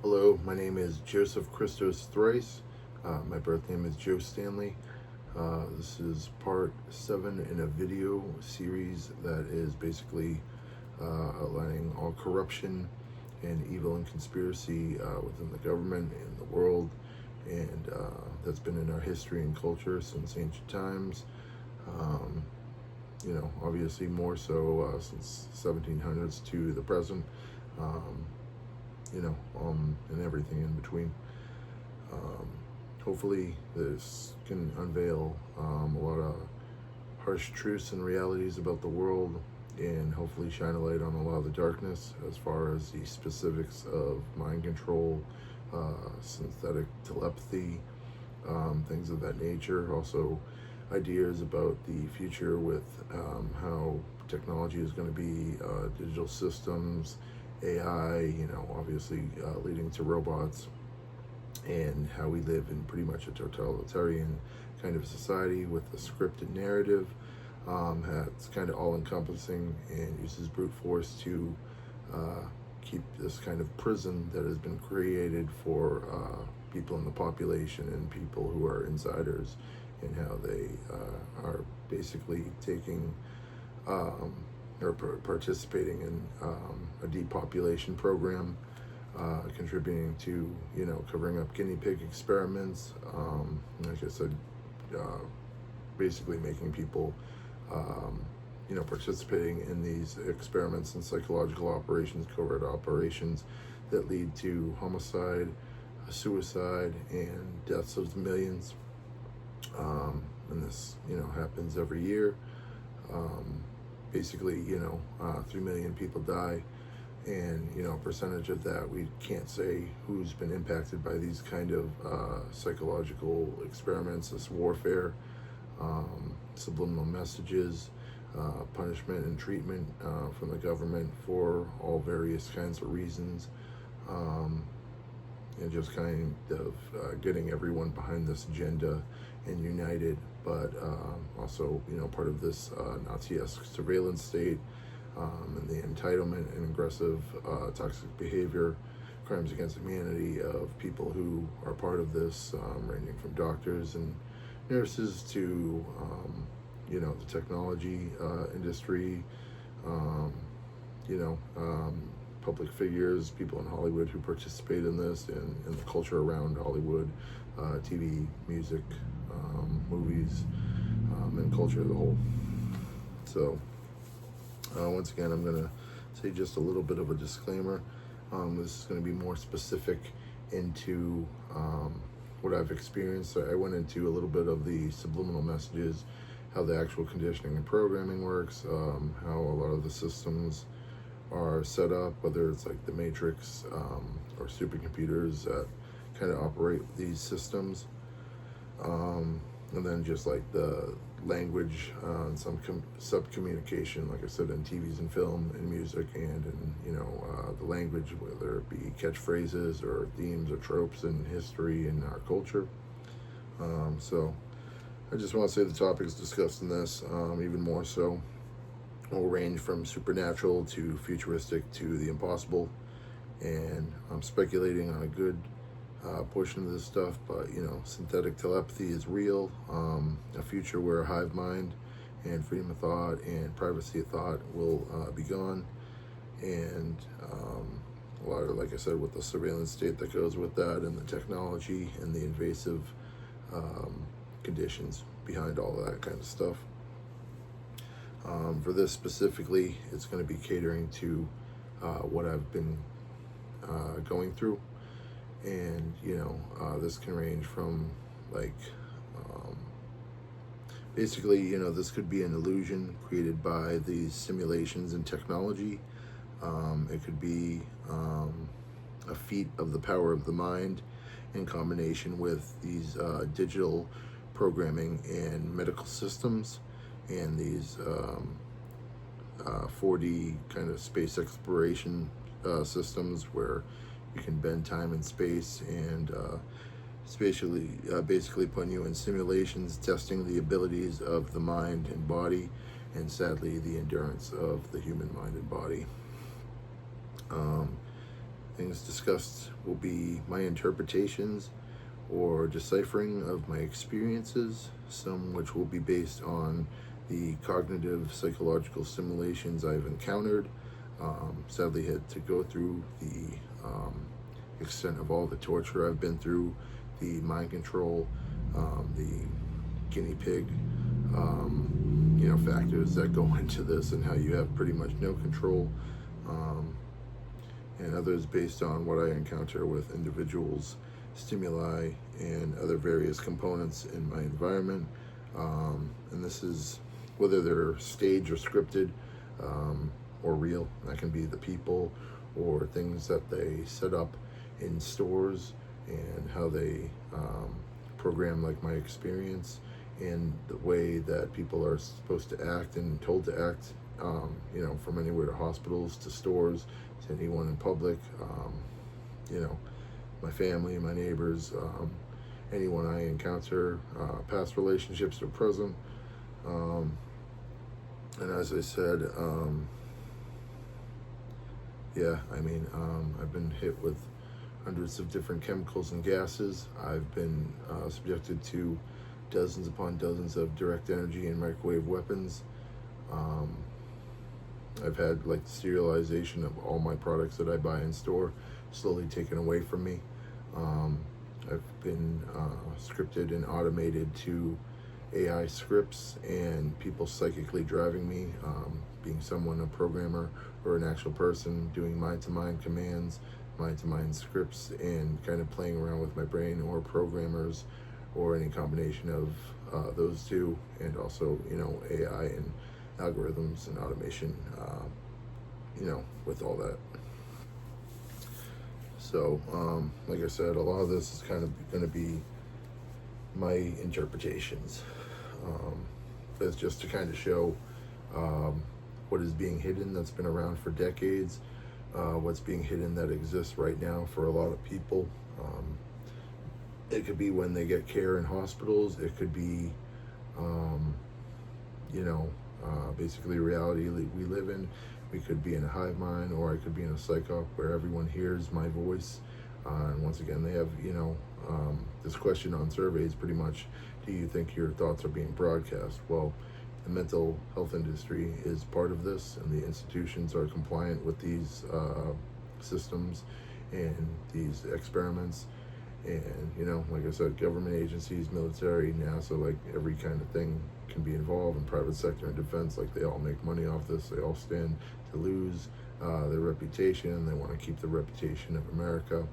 Hello, my name is Joseph Christos Thrice. My birth name is Joe Stanley. This is part 7 in a video series that is basically outlining all corruption and evil and conspiracy within the government and the world, and that's been in our history and culture since ancient times. Um, Obviously more so since 1700s to the present. Um, and everything in between. Um, Hopefully, this can unveil a lot of harsh truths and realities about the world, and hopefully shine a light on a lot of the darkness as far as the specifics of mind control, synthetic telepathy, things of that nature. Also, ideas about the future with how technology is going to be, digital systems, AI, obviously leading to robots, and how we live in pretty much a totalitarian kind of society with a scripted narrative that's kind of all encompassing and uses brute force to keep this kind of prison that has been created for people in the population and people who are insiders, and how they are basically taking or participating in a depopulation program, contributing to covering up guinea pig experiments. Like I said, uh, basically making people participating in these experiments and psychological operations, covert operations that lead to homicide, suicide, and deaths of millions. And this happens every year. Um, Basically, 3 million people die, and a percentage of that we can't say who's been impacted by these kind of psychological experiments, this warfare, subliminal messages, punishment and treatment from the government for all various kinds of reasons, and just kind of getting everyone behind this agenda and united, but also part of this Nazi-esque surveillance state, and the entitlement and aggressive toxic behavior, crimes against humanity of people who are part of this, ranging from doctors and nurses to the technology industry, um, you know, um, public figures, people in Hollywood who participate in this, and the culture around Hollywood, TV, music, movies, and culture as a whole. So, once again, I'm going to say just a little bit of a disclaimer. This is going to be more specific into what I've experienced. I went into a little bit of the subliminal messages, how the actual conditioning and programming works, how a lot of the systems are set up, whether it's like the Matrix or supercomputers that kind of operate these systems. And then just like the language and some sub-communication, like I said, in TVs and film and music, and in the language, whether it be catchphrases or themes or tropes in history and our culture. So I just want to say the topics discussed in this, even more so, will range from supernatural to futuristic to the impossible, and I'm speculating on a good portion of this stuff, but synthetic telepathy is real. A future where a hive mind and freedom of thought and privacy of thought will be gone, and a lot of, like I said, with the surveillance state that goes with that, and the technology and the invasive conditions behind all that kind of stuff. For this specifically, it's going to be catering to what I've been going through, and this can range from like basically this could be an illusion created by these simulations and technology. It could be a feat of the power of the mind in combination with these digital programming and medical systems, and these 4D kind of space exploration systems where you can bend time and space, and spatially, basically putting you in simulations, testing the abilities of the mind and body, and sadly the endurance of the human mind and body. things discussed will be my interpretations or deciphering of my experiences, some which will be based on the cognitive psychological simulations I've encountered. Sadly, had to go through the extent of all the torture I've been through, the mind control, the guinea pig, factors that go into this, and how you have pretty much no control, and others based on what I encounter with individuals, stimuli, and other various components in my environment. And this is whether they're staged or scripted, or real. That can be the people or things that they set up in stores, and how they program like my experience and the way that people are supposed to act and told to act, from anywhere to hospitals to stores to anyone in public, my family, my neighbors, anyone I encounter, past relationships or present. And as I said, I've been hit with hundreds of different chemicals and gases. I've been subjected to dozens upon dozens of direct energy and microwave weapons. I've had the serialization of all my products that I buy in store slowly taken away from me. I've been scripted and automated to AI scripts and people psychically driving me, being someone, a programmer or an actual person, doing mind-to-mind commands, mind-to-mind scripts, and kind of playing around with my brain, or programmers, or any combination of those two, and also, AI and algorithms and automation, with all that. So, like I said, a lot of this is kind of going to be my interpretations. It's just to kind of show what is being hidden that's been around for decades, what's being hidden that exists right now for a lot of people. It could be when they get care in hospitals. It could be, basically reality we live in. We could be in a hive mind, or I could be in a psyop where everyone hears my voice. And once again, they have, this question on surveys pretty much, do you think your thoughts are being broadcast? Well, the mental health industry is part of this, and the institutions are compliant with these systems and these experiments. And, like I said, government agencies, military, NASA, every kind of thing can be involved, in private sector and defense. They all make money off this. They all stand to lose their reputation. They want to keep the reputation of America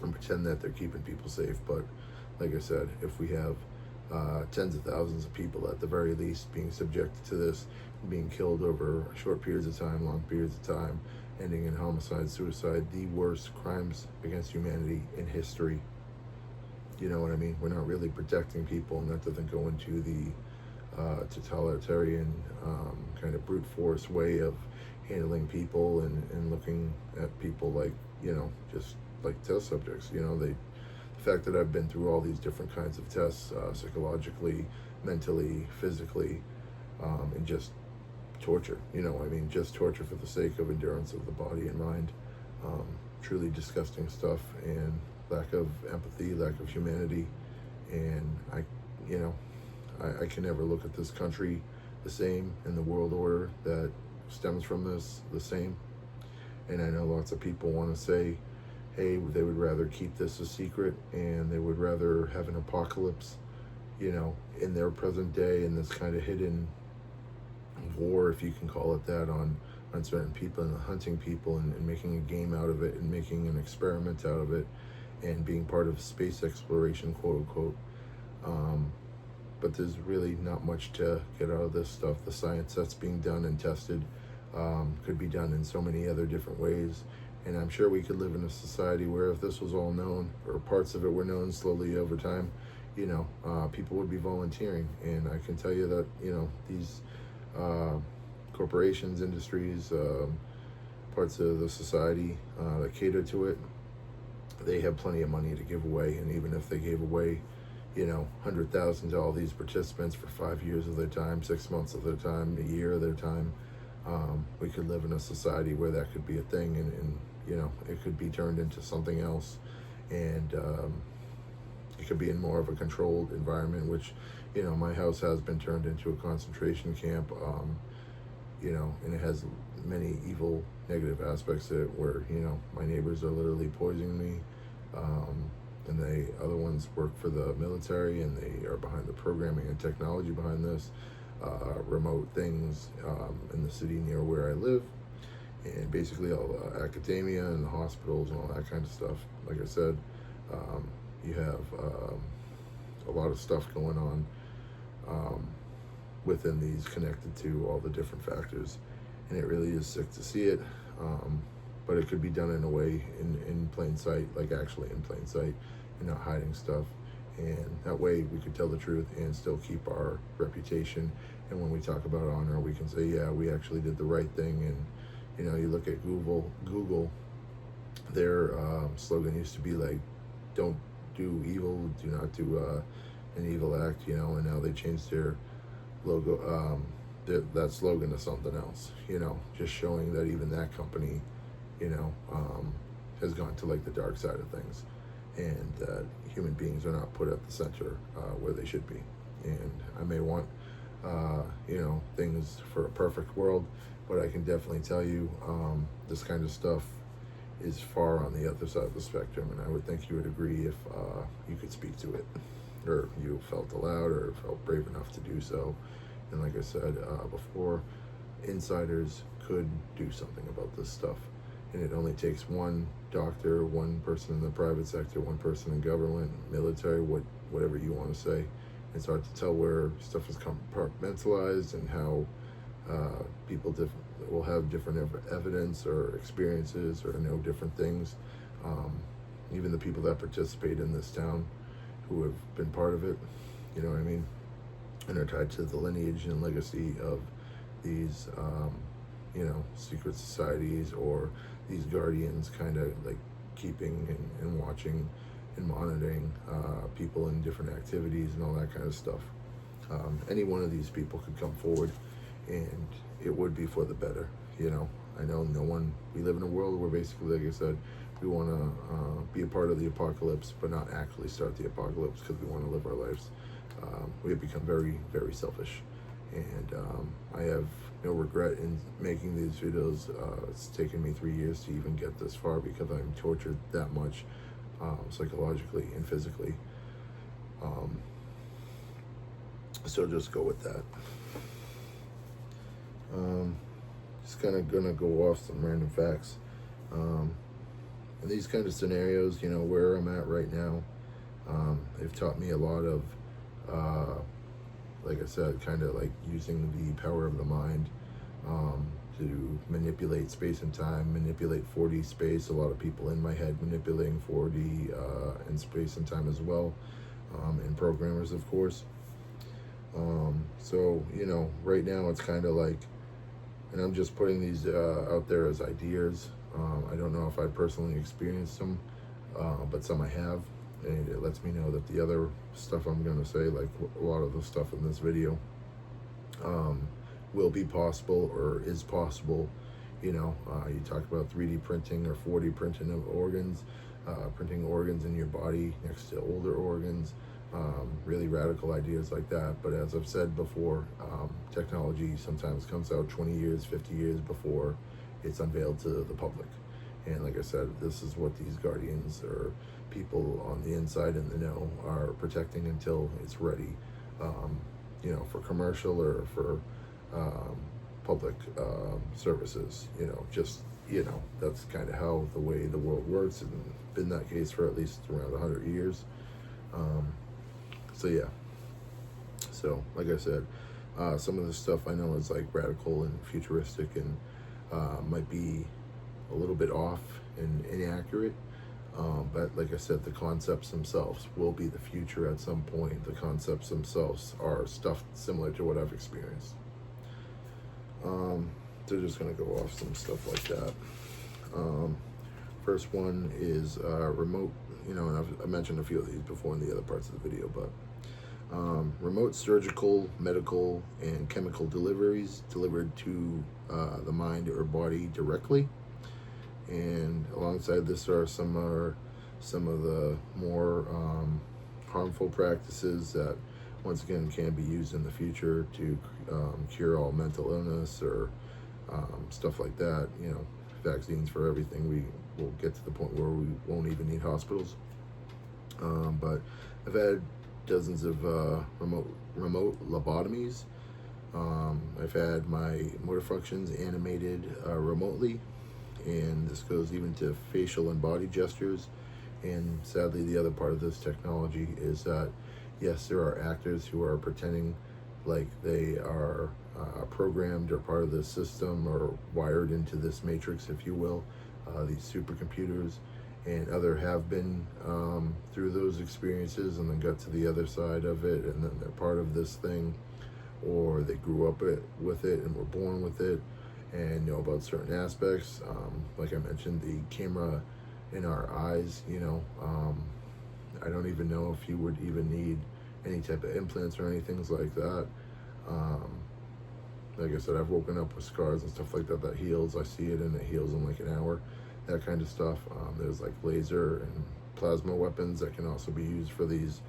and pretend that they're keeping people safe. But like I said, if we have tens of thousands of people at the very least being subjected to this, being killed over short periods of time, long periods of time, ending in homicide, suicide, the worst crimes against humanity in history. You know what I mean? We're not really protecting people, and that doesn't go into the totalitarian kind of brute force way of handling people and looking at people just like test subjects. The fact that I've been through all these different kinds of tests, psychologically, mentally, physically, and just torture, just torture for the sake of endurance of the body and mind. Truly disgusting stuff, and lack of empathy, lack of humanity. And I can never look at this country the same, and the world order that stems from this the same. And I know lots of people want to say, hey, they would rather keep this a secret, and they would rather have an apocalypse, in their present day, in this kind of hidden war, if you can call it that, on certain people, and hunting people and making a game out of it, and making an experiment out of it, and being part of space exploration, quote unquote. But there's really not much to get out of this stuff. The science that's being done and tested could be done in so many other different ways. And I'm sure we could live in a society where if this was all known, or parts of it were known slowly over time, people would be volunteering. And I can tell you that, these corporations, industries, parts of the society that cater to it, they have plenty of money to give away. And even if they gave away, $100,000 to all these participants for 5 years of their time, 6 months of their time, a year of their time, we could live in a society where that could be a thing, and it could be turned into something else, and it could be in more of a controlled environment, which, my house has been turned into a concentration camp, and it has many evil, negative aspects to it where, my neighbors are literally poisoning me, and the other ones work for the military, and they are behind the programming and technology behind this, remote things in the city near where I live, and basically all the academia and the hospitals and all that kind of stuff. Like I said, you have a lot of stuff going on within these, connected to all the different factors, and it really is sick to see it, but it could be done in a way in plain sight, like actually in plain sight, and not hiding stuff, and that way we could tell the truth and still keep our reputation. And when we talk about honor, we can say, yeah, we actually did the right thing. And you look at Google, their slogan used to be like, don't do evil, do not do an evil act, and now they changed their logo, that slogan to something else, just showing that even that company, has gone to like the dark side of things, and that human beings are not put at the center where they should be. And I may want, things for a perfect world, but I can definitely tell you this kind of stuff is far on the other side of the spectrum, and I would think you would agree if you could speak to it, or you felt allowed or felt brave enough to do so. And like I said before, insiders could do something about this stuff, and it only takes one doctor, one person in the private sector, one person in government, military, whatever you want to say. It's hard to tell where stuff is compartmentalized and how people will have different evidence or experiences or know different things. Even the people that participate in this town who have been part of it, you know what I mean, and are tied to the lineage and legacy of these, secret societies, or these guardians kind of like keeping and watching and monitoring people in different activities and all that kind of stuff. Any one of these people could come forward, and it would be for the better. I know we live in a world where basically, like I said, we want to be a part of the apocalypse, but not actually start the apocalypse, because we want to live our lives. We have become very, very selfish, and I have no regret in making these videos. It's taken me 3 years to even get this far, because I'm tortured that much, psychologically and physically. So just go with that. Just kind of gonna go off some random facts. In these kind of scenarios, where I'm at right now, they've taught me a lot of, like I said, kind of like using the power of the mind to manipulate space and time, manipulate 4D space. A lot of people in my head manipulating 4D and space and time as well, and programmers, of course. So, right now it's kind of like, and I'm just putting these out there as ideas. I don't know if I personally experienced them, but some I have, and it lets me know that the other stuff I'm going to say, like a lot of the stuff in this video, will be possible or is possible. You talk about 3D printing or 4D printing of organs, printing organs in your body next to older organs, really radical ideas like that. But as I've said before, technology sometimes comes out 20 years, 50 years before it's unveiled to the public. And like I said, this is what these guardians or people on the inside in the know are protecting until it's ready, for commercial or for public services. That's kind of how the way the world works, and been that case for at least around 100 years. So yeah. So like I said, some of the stuff I know is like radical and futuristic, and might be a little bit off and inaccurate. But like I said, the concepts themselves will be the future at some point. The concepts themselves are stuff similar to what I've experienced. They're just going to go off some stuff like that. First one is remote, and I've mentioned a few of these before in the other parts of the video, but remote surgical, medical, and chemical deliveries delivered to the mind or body directly. and alongside this are some of the more harmful practices that once again can be used in the future to cure all mental illness or stuff like that. Vaccines for everything. We will get to the point where we won't even need hospitals. But I've had dozens of remote lobotomies. I've had my motor functions animated remotely, and this goes even to facial and body gestures. And sadly, the other part of this technology is that, yes, there are actors who are pretending like they are programmed or part of this system or wired into this matrix, if you will, these supercomputers, and other have been through those experiences and then got to the other side of it, and then they're part of this thing, or they grew up with it and were born with it and know about certain aspects. Like I mentioned, the camera in our eyes, I don't even know if you would even need any type of implants or anything like that. Like I said, I've woken up with scars and stuff like that that heals. I see it and it heals in like an hour, that kind of stuff. There's like laser and plasma weapons that can also be used for these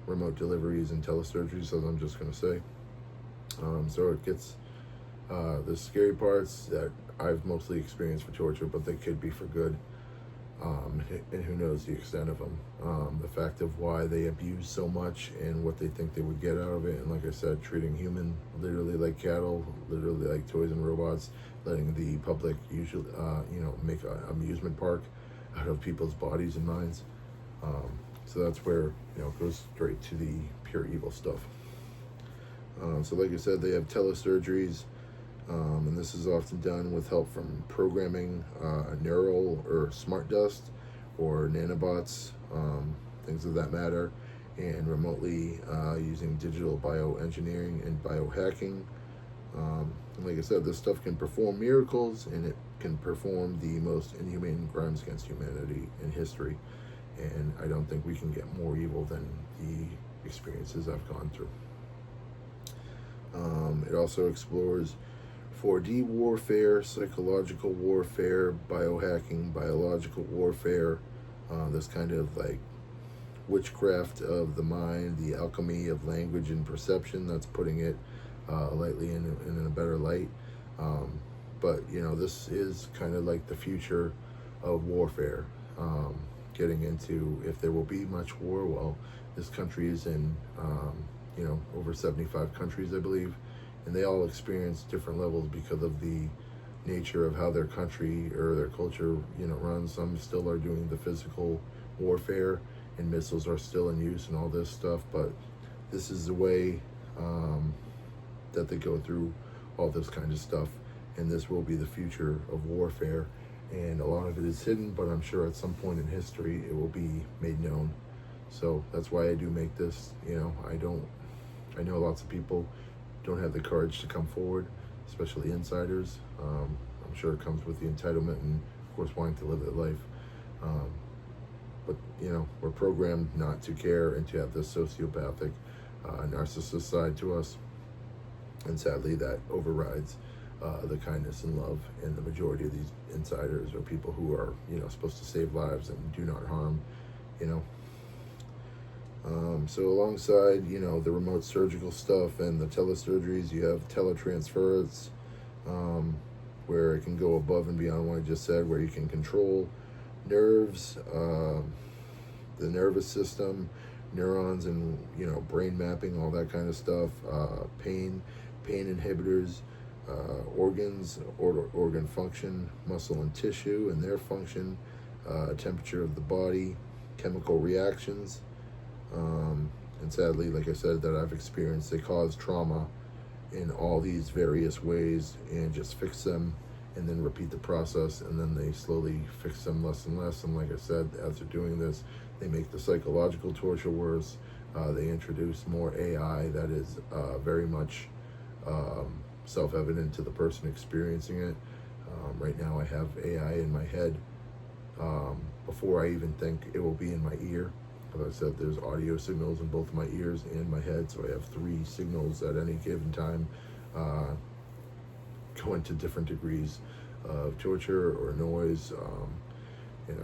remote deliveries and telesurgeries, as I'm just going to say. So it gets the scary parts that I've mostly experienced for torture, but they could be for good. And who knows the extent of them. The fact of why they abuse so much and what they think they would get out of it. And like I said, treating human literally like cattle, literally like toys and robots, letting the public usually, make an amusement park out of people's bodies and minds. So that's where, it goes straight to the pure evil stuff. So like I said, they have telesurgeries. And this is often done with help from programming neural or smart dust or nanobots, things of that matter, and remotely using digital bioengineering and biohacking. And like I said, this stuff can perform miracles, and it can perform the most inhumane crimes against humanity in history. And I don't think we can get more evil than the experiences I've gone through. It also explores 4D warfare, psychological warfare, biohacking, biological warfare, this kind of like witchcraft of the mind, the alchemy of language and perception. That's putting it lightly in a better light. But this is kind of like the future of warfare. Getting into, if there will be much war, well, this country is in over 75 countries, I believe. And they all experience different levels because of the nature of how their country or their culture, runs. Some still are doing the physical warfare, and missiles are still in use and all this stuff. But this is the way that they go through all this kind of stuff. And this will be the future of warfare. And a lot of it is hidden, but I'm sure at some point in history it will be made known. So that's why I do make this. I know lots of people don't have the courage to come forward, especially insiders. I'm sure it comes with the entitlement and, of course, wanting to live their life. But we're programmed not to care and to have this sociopathic, narcissist side to us. And sadly, that overrides the kindness and love. And the majority of these insiders are people who are, supposed to save lives and do not harm, So alongside, the remote surgical stuff and the telesurgeries, you have teletransference, where it can go above and beyond what I just said, where you can control nerves, the nervous system, neurons, and brain mapping, all that kind of stuff. Pain inhibitors, organs, organ function, muscle and tissue and their function, temperature of the body, chemical reactions. And sadly, like I said, that I've experienced, they cause trauma in all these various ways, and just fix them and then repeat the process, and then they slowly fix them less and less. And like I said, as they're doing this, they make the psychological torture worse. They introduce more AI that is very much self-evident to the person experiencing it. Right now I have AI in my head before I even think it will be in my ear. As I said, there's audio signals in both my ears and my head, so I have 3 signals at any given time, go into different degrees of torture or noise.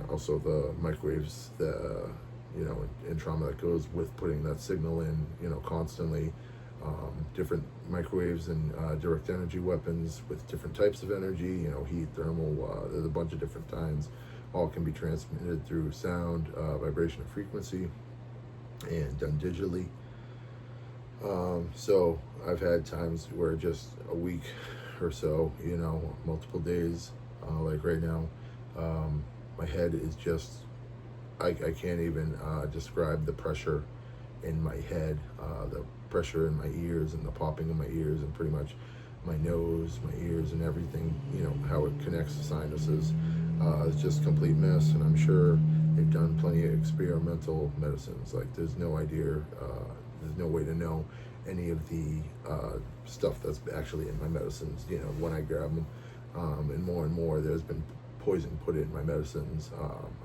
Also the microwaves that and trauma that goes with putting that signal in, constantly. Different microwaves and direct energy weapons with different types of energy, heat, thermal, there's a bunch of different kinds. All can be transmitted through sound, vibration, and frequency, and done digitally. So I've had times where just a week or so, multiple days, like right now, my head is just, I can't even describe the pressure in my head, the pressure in my ears and the popping in my ears and pretty much my nose, my ears, and everything, how it connects to sinuses. It's just complete mess, and I'm sure they've done plenty of experimental medicines. Like there's no way to know any of the stuff that's actually in my medicines, when I grab them. And more, there's been poison put in my medicines.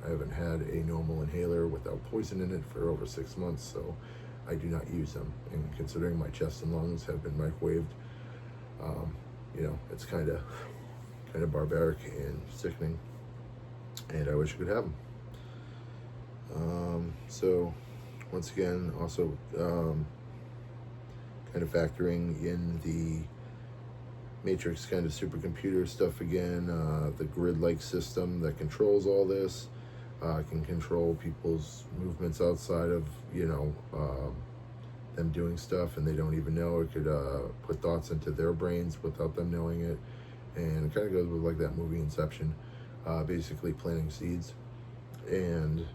I haven't had a normal inhaler without poison in it for over 6 months, so I do not use them. And considering my chest and lungs have been microwaved, it's kind of barbaric and sickening, and I wish I could have them. So once again, also kind of factoring in the Matrix kind of supercomputer stuff again, the grid-like system that controls all this, can control people's movements outside of, them doing stuff, and they don't even know. It could put thoughts into their brains without them knowing it. And it kind of goes with like that movie Inception, basically planting seeds, and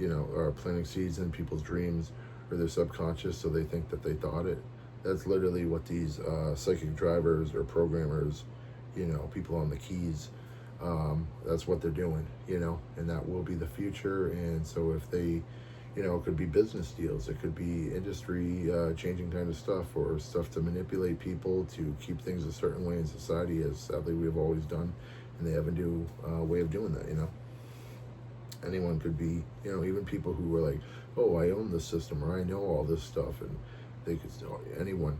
or planting seeds in people's dreams or their subconscious, so they think that they thought it. That's literally what these psychic drivers or programmers, people on the keys, that's what they're doing, and that will be the future. And so if they, it could be business deals, it could be industry changing kind of stuff, or stuff to manipulate people to keep things a certain way in society, as sadly we've always done, and they have a new way of doing that. Anyone could be, even people who were like, oh, I own this system, or I know all this stuff, and they could still, anyone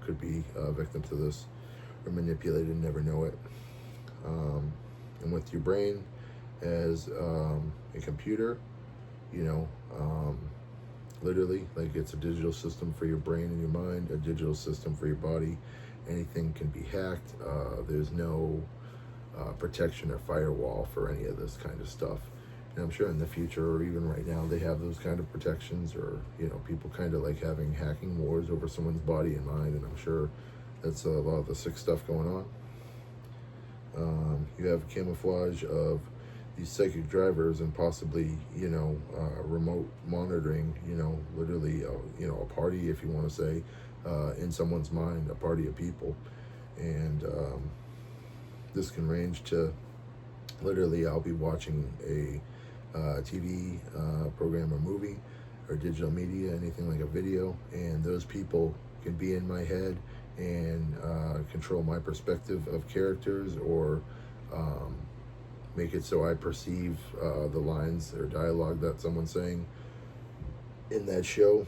could be a victim to this or manipulated and never know it. And with your brain as a computer, literally, like it's a digital system for your brain and your mind, a digital system for your body. Anything can be hacked. There's no protection or firewall for any of this kind of stuff. And I'm sure in the future, or even right now, they have those kind of protections, or people kind of like having hacking wars over someone's body and mind. And I'm sure that's a lot of the sick stuff going on. You have camouflage of these psychic drivers, and possibly remote monitoring, literally a party, if you want to say, in someone's mind, a party of people. And this can range to literally, I'll be watching a TV program or movie or digital media, anything like a video, and those people can be in my head and control my perspective of characters, or make it so I perceive the lines or dialogue that someone's saying in that show.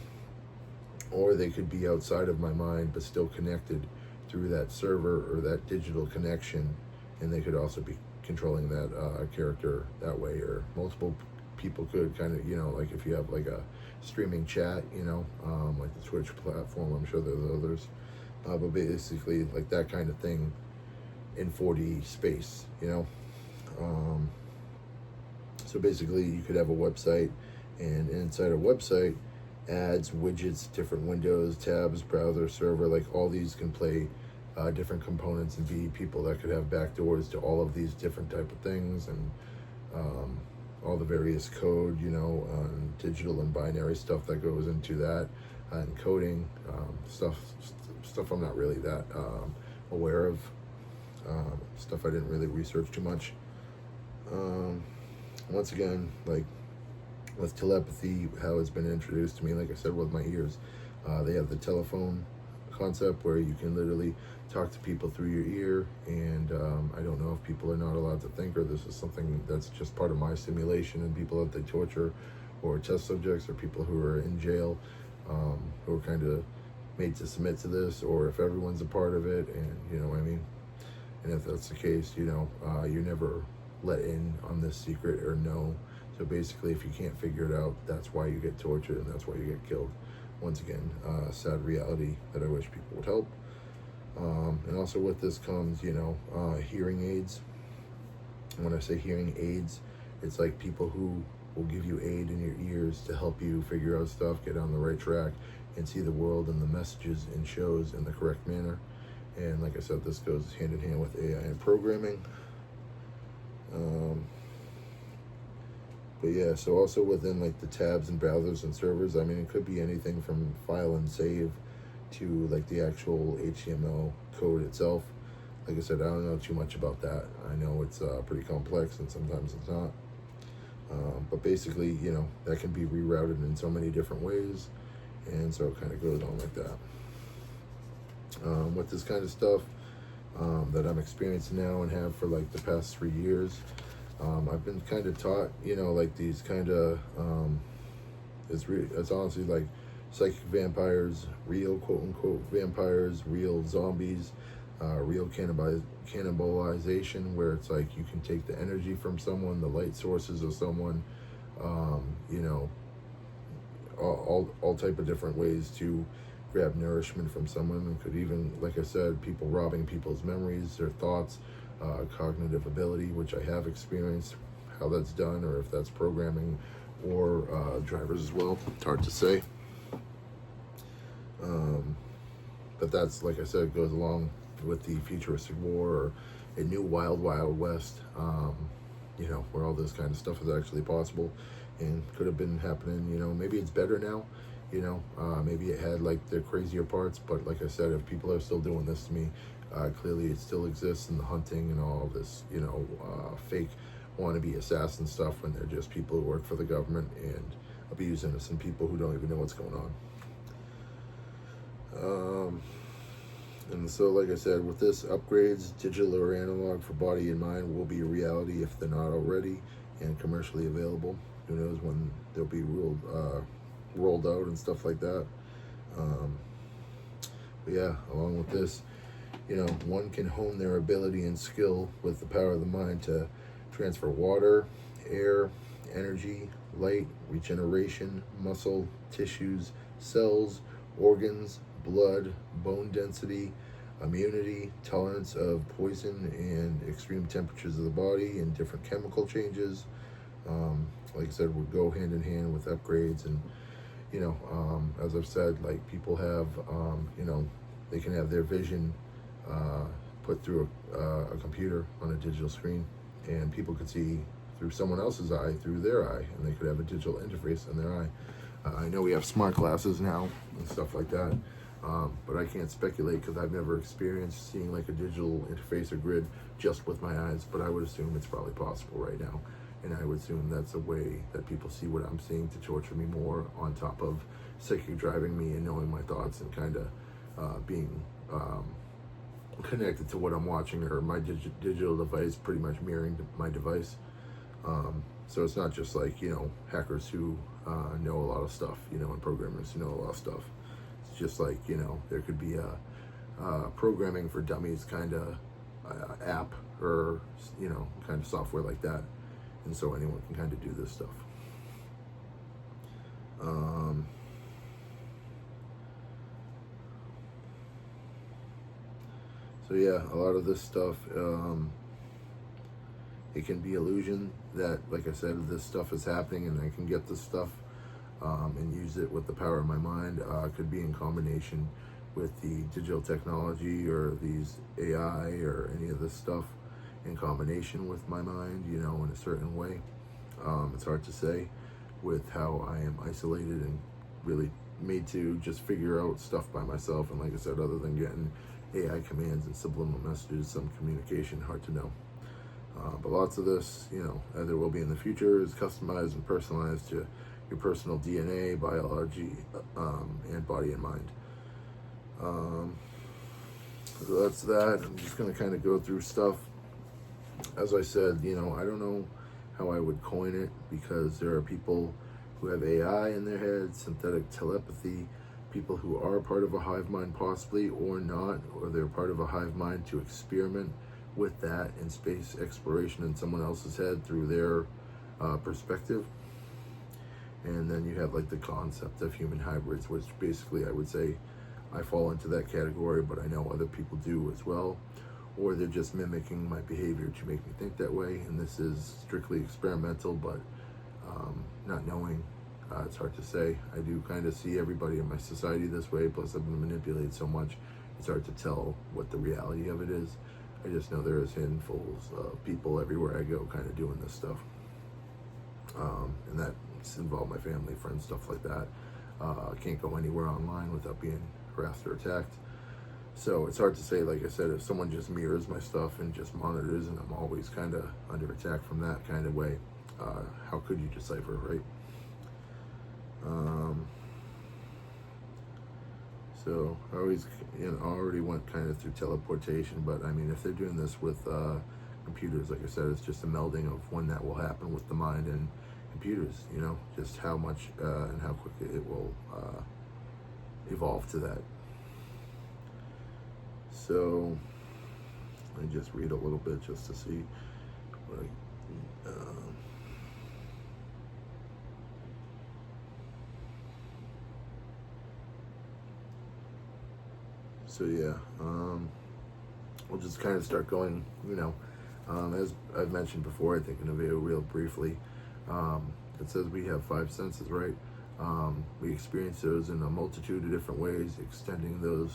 Or they could be outside of my mind but still connected through that server or that digital connection, and they could also be controlling that character that way. Or multiple people could kind of, like if you have like a streaming chat, like the Twitch platform, I'm sure there's others, but basically like that kind of thing in 4D space, so basically you could have a website, and inside a website, ads, widgets, different windows, tabs, browser, server, like all these can play different components and be people that could have backdoors to all of these different type of things, and all the various code, digital and binary stuff that goes into that, and coding, stuff I'm not really that aware of, stuff I didn't really research too much. Once again, like with telepathy, how it's been introduced to me, like I said, with my ears, they have the telephone concept where you can literally talk to people through your ear, and I don't know if people are not allowed to think, or this is something that's just part of my simulation, and people that they torture, or test subjects, or people who are in jail, who are kind of made to submit to this, or if everyone's a part of it, and you know what I mean. And if that's the case, you're never let in on this secret or know. So basically, if you can't figure it out, that's why you get tortured and that's why you get killed. Once again, sad reality that I wish people would help. And also with this comes, hearing aids. And when I say hearing aids, it's like people who will give you aid in your ears to help you figure out stuff, get on the right track, and see the world and the messages and shows in the correct manner. And like I said, this goes hand in hand with AI and programming. But yeah, so also within like the tabs and browsers and servers, I mean, it could be anything from file and save to like the actual HTML code itself. Like I said, I don't know too much about that. I know it's pretty complex and sometimes it's not. But basically, that can be rerouted in so many different ways. And so it kind of goes on like that. With this kind of stuff that I'm experiencing now and have for like the past 3 years, I've been kind of taught, like these kind of, it's honestly like psychic vampires, real quote unquote vampires, real zombies, real cannibalization, where it's like you can take the energy from someone, the light sources of someone, all type of different ways to grab nourishment from someone. And could even, like I said, people robbing people's memories, their thoughts, cognitive ability, which I have experienced. How that's done, or if that's programming or drivers as well, it's hard to say. But that's, like I said, goes along with the futuristic war or a new wild west, where all this kind of stuff is actually possible and could have been happening. Maybe it's better now. Maybe it had like the crazier parts, but like I said, if people are still doing this to me, clearly it still exists in the hunting and all this, fake wannabe assassin stuff, when they're just people who work for the government and abuse innocent people who don't even know what's going on. And so, like I said, with this, upgrades, digital or analog, for body and mind will be a reality if they're not already and commercially available. Who knows when they'll be rolled out and stuff like that. But yeah, along with this, one can hone their ability and skill with the power of the mind to transfer water, air, energy, light, regeneration, muscle, tissues, cells, organs, blood, bone density, immunity, tolerance of poison and extreme temperatures of the body, and different chemical changes. Like I said, would go hand in hand with upgrades. And as I've said, like people have, they can have their vision put through a computer on a digital screen, and people could see through someone else's eye through their eye, and they could have a digital interface in their eye. I know we have smart glasses now and stuff like that, but I can't speculate because I've never experienced seeing like a digital interface or grid just with my eyes, but I would assume it's probably possible right now. And I would assume that's a way that people see what I'm seeing to torture me more, on top of psychic driving me and knowing my thoughts and kind of being connected to what I'm watching, or my digital device pretty much mirroring my device. So it's not just like, hackers who know a lot of stuff, and programmers who know a lot of stuff. It's just like, there could be a programming for dummies kind of app, or, kind of software like that. And so anyone can kind of do this stuff. So yeah, a lot of this stuff, it can be illusion that, like I said, this stuff is happening and I can get this stuff and use it with the power of my mind. It could be in combination with the digital technology or these AI or any of this stuff in combination with my mind, in a certain way. It's hard to say with how I am isolated and really made to just figure out stuff by myself. And like I said, other than getting AI commands and subliminal messages, some communication, hard to know. But lots of this, as there will be in the future, is customized and personalized to your personal DNA, biology, and body and mind. So that's that. I'm just going to kind of go through stuff. As I said, I don't know how I would coin it, because there are people who have AI in their heads, synthetic telepathy, people who are part of a hive mind possibly or not, or they're part of a hive mind to experiment with that and space exploration in someone else's head through their perspective. And then you have like the concept of human hybrids, which basically I would say I fall into that category, but I know other people do as well, or they're just mimicking my behavior to make me think that way. And this is strictly experimental, but not knowing, it's hard to say. I do kind of see everybody in my society this way, plus I've been manipulated so much, it's hard to tell what the reality of it is. I just know there is handfuls of people everywhere I go kind of doing this stuff. And that's involved my family, friends, stuff like that. I can't go anywhere online without being harassed or attacked. So it's hard to say, like I said, if someone just mirrors my stuff and just monitors and I'm always kind of under attack from that kind of way, how could you decipher, right? So I always, already went kind of through teleportation, but I mean, if they're doing this with computers, like I said, it's just a melding of when that will happen with the mind and computers, just how much and how quickly it will evolve to that. So I just read a little bit just to see what so yeah, we'll just kind of start going, as I've mentioned before, I think in a video real briefly, it says we have 5 senses, right? We experience those in a multitude of different ways, extending those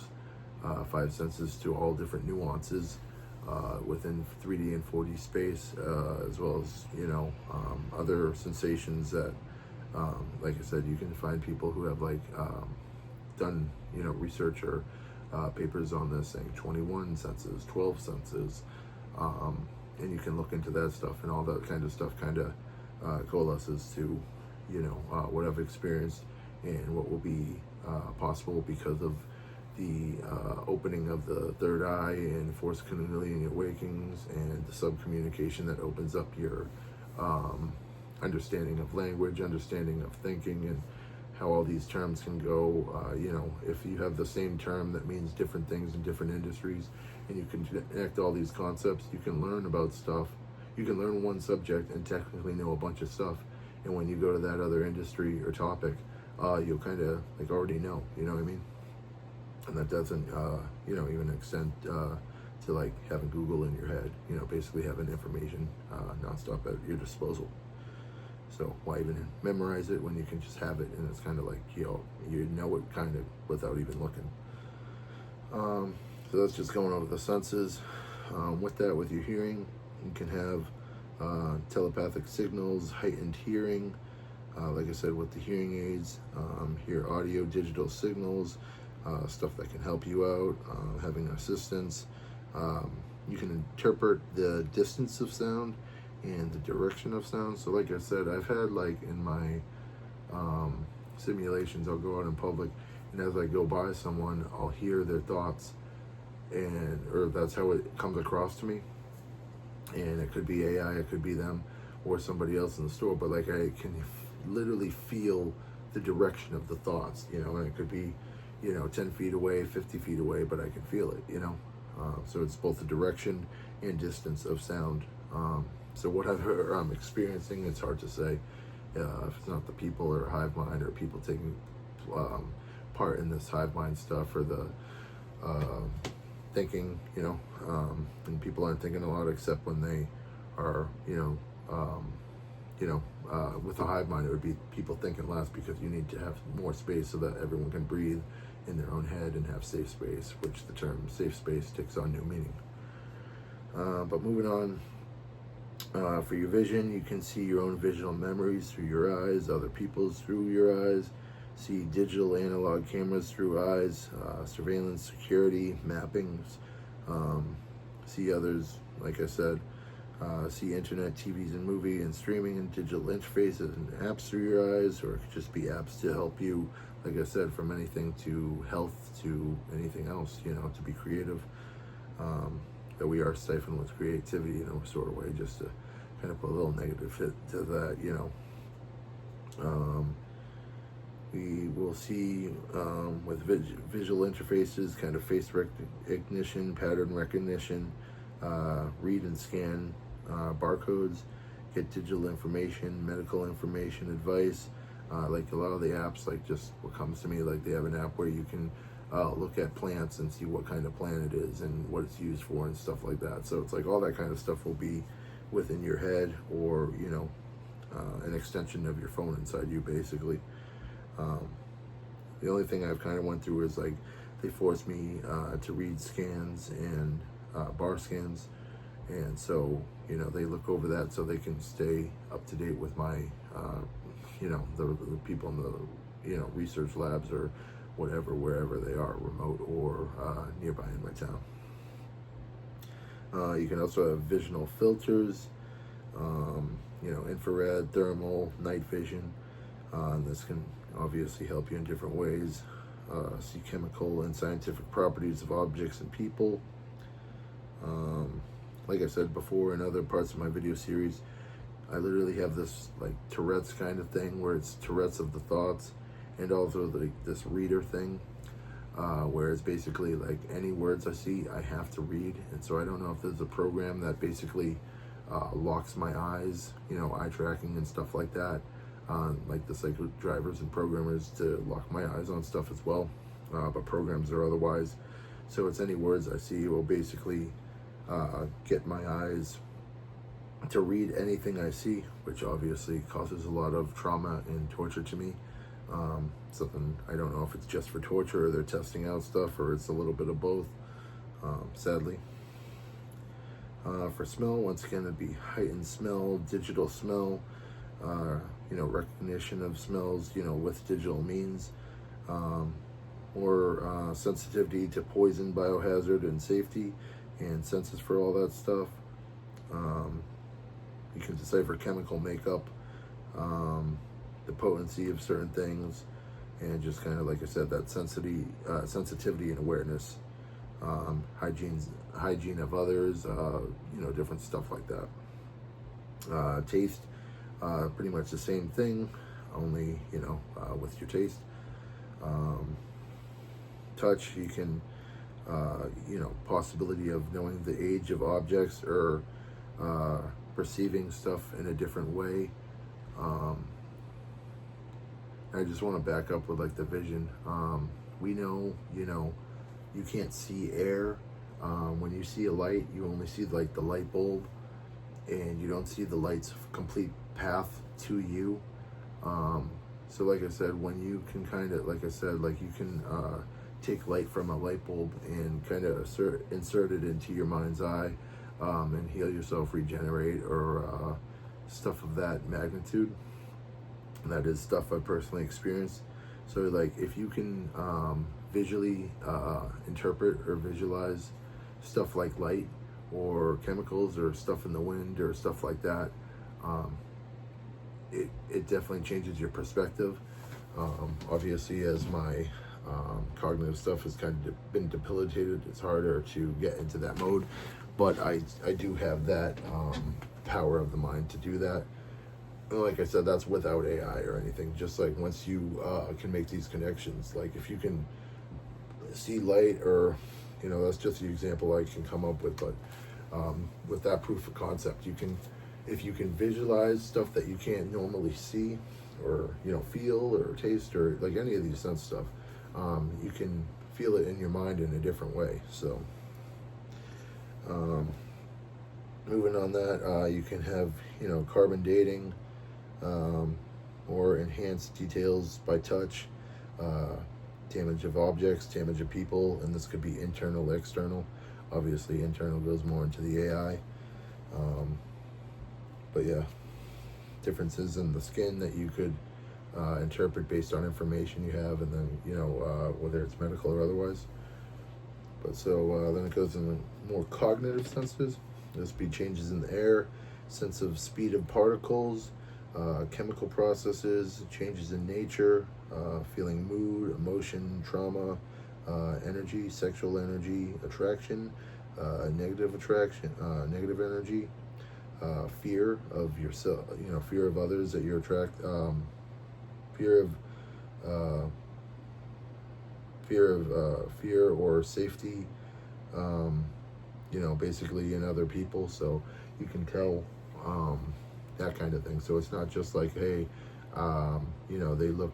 5 senses to all different nuances within 3D and 4D space, as well as, other sensations that, like I said, you can find people who have done, research or papers on this saying 21 senses, 12 senses, and you can look into that stuff, and all that kind of stuff kind of coalesces to, what I've experienced and what will be possible because of the opening of the third eye and forced Kundalini awakenings and the subcommunication that opens up your understanding of language, understanding of thinking, and how all these terms can go, if you have the same term that means different things in different industries, and you can connect all these concepts, you can learn about stuff. You can learn one subject and technically know a bunch of stuff. And when you go to that other industry or topic, you'll kind of already know, you know what I mean? And that doesn't, even extend to having Google in your head, basically having information nonstop at your disposal. So why even memorize it when you can just have it, and it's kind of like, you know it kind of without even looking. So that's just going over the senses. With that, with your hearing, you can have telepathic signals, heightened hearing, like I said, with the hearing aids, hear audio, digital signals, stuff that can help you out, having assistance. You can interpret the distance of sound and the direction of sound. So like I said, I've had in my simulations, I'll go out in public, and as I go by someone, I'll hear their thoughts, or that's how it comes across to me. And it could be AI, it could be them, or somebody else in the store, but I can literally feel the direction of the thoughts, and it could be, 10 feet away, 50 feet away, but I can feel it, so it's both the direction and distance of sound. So whatever I'm experiencing, it's hard to say if it's not the people or hive mind or people taking part in this hive mind stuff, or the thinking, and people aren't thinking a lot except when they are, with a hive mind, it would be people thinking less because you need to have more space so that everyone can breathe in their own head and have safe space, which the term safe space takes on new meaning. But moving on, for your vision, you can see your own visual memories through your eyes, other people's through your eyes, see digital analog cameras through eyes, surveillance, security, mappings, see others, like I said, see internet, TVs and movie and streaming and digital interfaces and apps through your eyes, or it could just be apps to help you, like I said, from anything to health to anything else, to be creative. That we are stifled with creativity in a sort of way, just to kind of put a little negative hit to that, we will see with visual interfaces, kind of face recognition, pattern recognition, read and scan barcodes, get digital information, medical information, advice. Like a lot of the apps, like just what comes to me, like they have an app where you can look at plants and see what kind of plant it is and what it's used for and stuff like that. So it's like all that kind of stuff will be within your head, or an extension of your phone inside you, basically. The only thing I've kind of went through is like they forced me to read scans and bar scans, and so they look over that so they can stay up to date with my the people in the research labs or whatever, wherever they are, remote or nearby in my town. You can also have visional filters, infrared, thermal, night vision. This can obviously help you in different ways. See chemical and scientific properties of objects and people. Like I said before in other parts of my video series, I literally have this like Tourette's kind of thing, where it's Tourette's of the thoughts, and also this reader thing, where it's basically like any words I see, I have to read. And so I don't know if there's a program that basically locks my eyes, eye tracking and stuff like that, like the psycho drivers and programmers to lock my eyes on stuff as well, but programs or otherwise. So it's any words I see will basically get my eyes to read anything I see, which obviously causes a lot of trauma and torture to me. Something I don't know if it's just for torture or they're testing out stuff, or it's a little bit of both, sadly. For smell, once again, it'd be heightened smell, digital smell, recognition of smells, with digital means, or sensitivity to poison, biohazard, and safety, and senses for all that stuff. You can decipher chemical makeup, the potency of certain things, and just kind of, like I said, that sensitivity and awareness, hygiene of others, different stuff like that. Taste, pretty much the same thing, only with your taste. Touch, you can possibility of knowing the age of objects, or perceiving stuff in a different way. I just want to back up with like the vision. We know, you can't see air. When you see a light, you only see like the light bulb, and you don't see the light's complete path to you. So like I said, when you can kind of, like I said, like you can take light from a light bulb and kind of insert it into your mind's eye, and heal yourself, regenerate, or stuff of that magnitude. And that is stuff I personally experienced. So like if you can visually interpret or visualize stuff like light or chemicals or stuff in the wind or stuff like that, it definitely changes your perspective. Obviously, as my cognitive stuff has kind of been debilitated, it's harder to get into that mode, but I do have that power of the mind to do that. And like I said, that's without AI or anything. Just like once you can make these connections, like if you can see light, or that's just the example I can come up with, but with that proof of concept, if you can visualize stuff that you can't normally see, or feel or taste, or like any of these sense stuff, you can feel it in your mind in a different way. So moving on that, you can have carbon dating, or enhanced details by touch, damage of objects, damage of people, and this could be internal, external. Obviously internal goes more into the AI, but yeah, differences in the skin that you could interpret based on information you have, and then whether it's medical or otherwise. But so then it goes into more cognitive senses. This would be changes in the air, sense of speed of particles, chemical processes, changes in nature, feeling mood, emotion, trauma, energy, sexual energy, attraction, negative energy, fear of yourself, fear of others that you attract, fear or safety, basically in other people. So you can tell that kind of thing. So it's not just like, hey, they look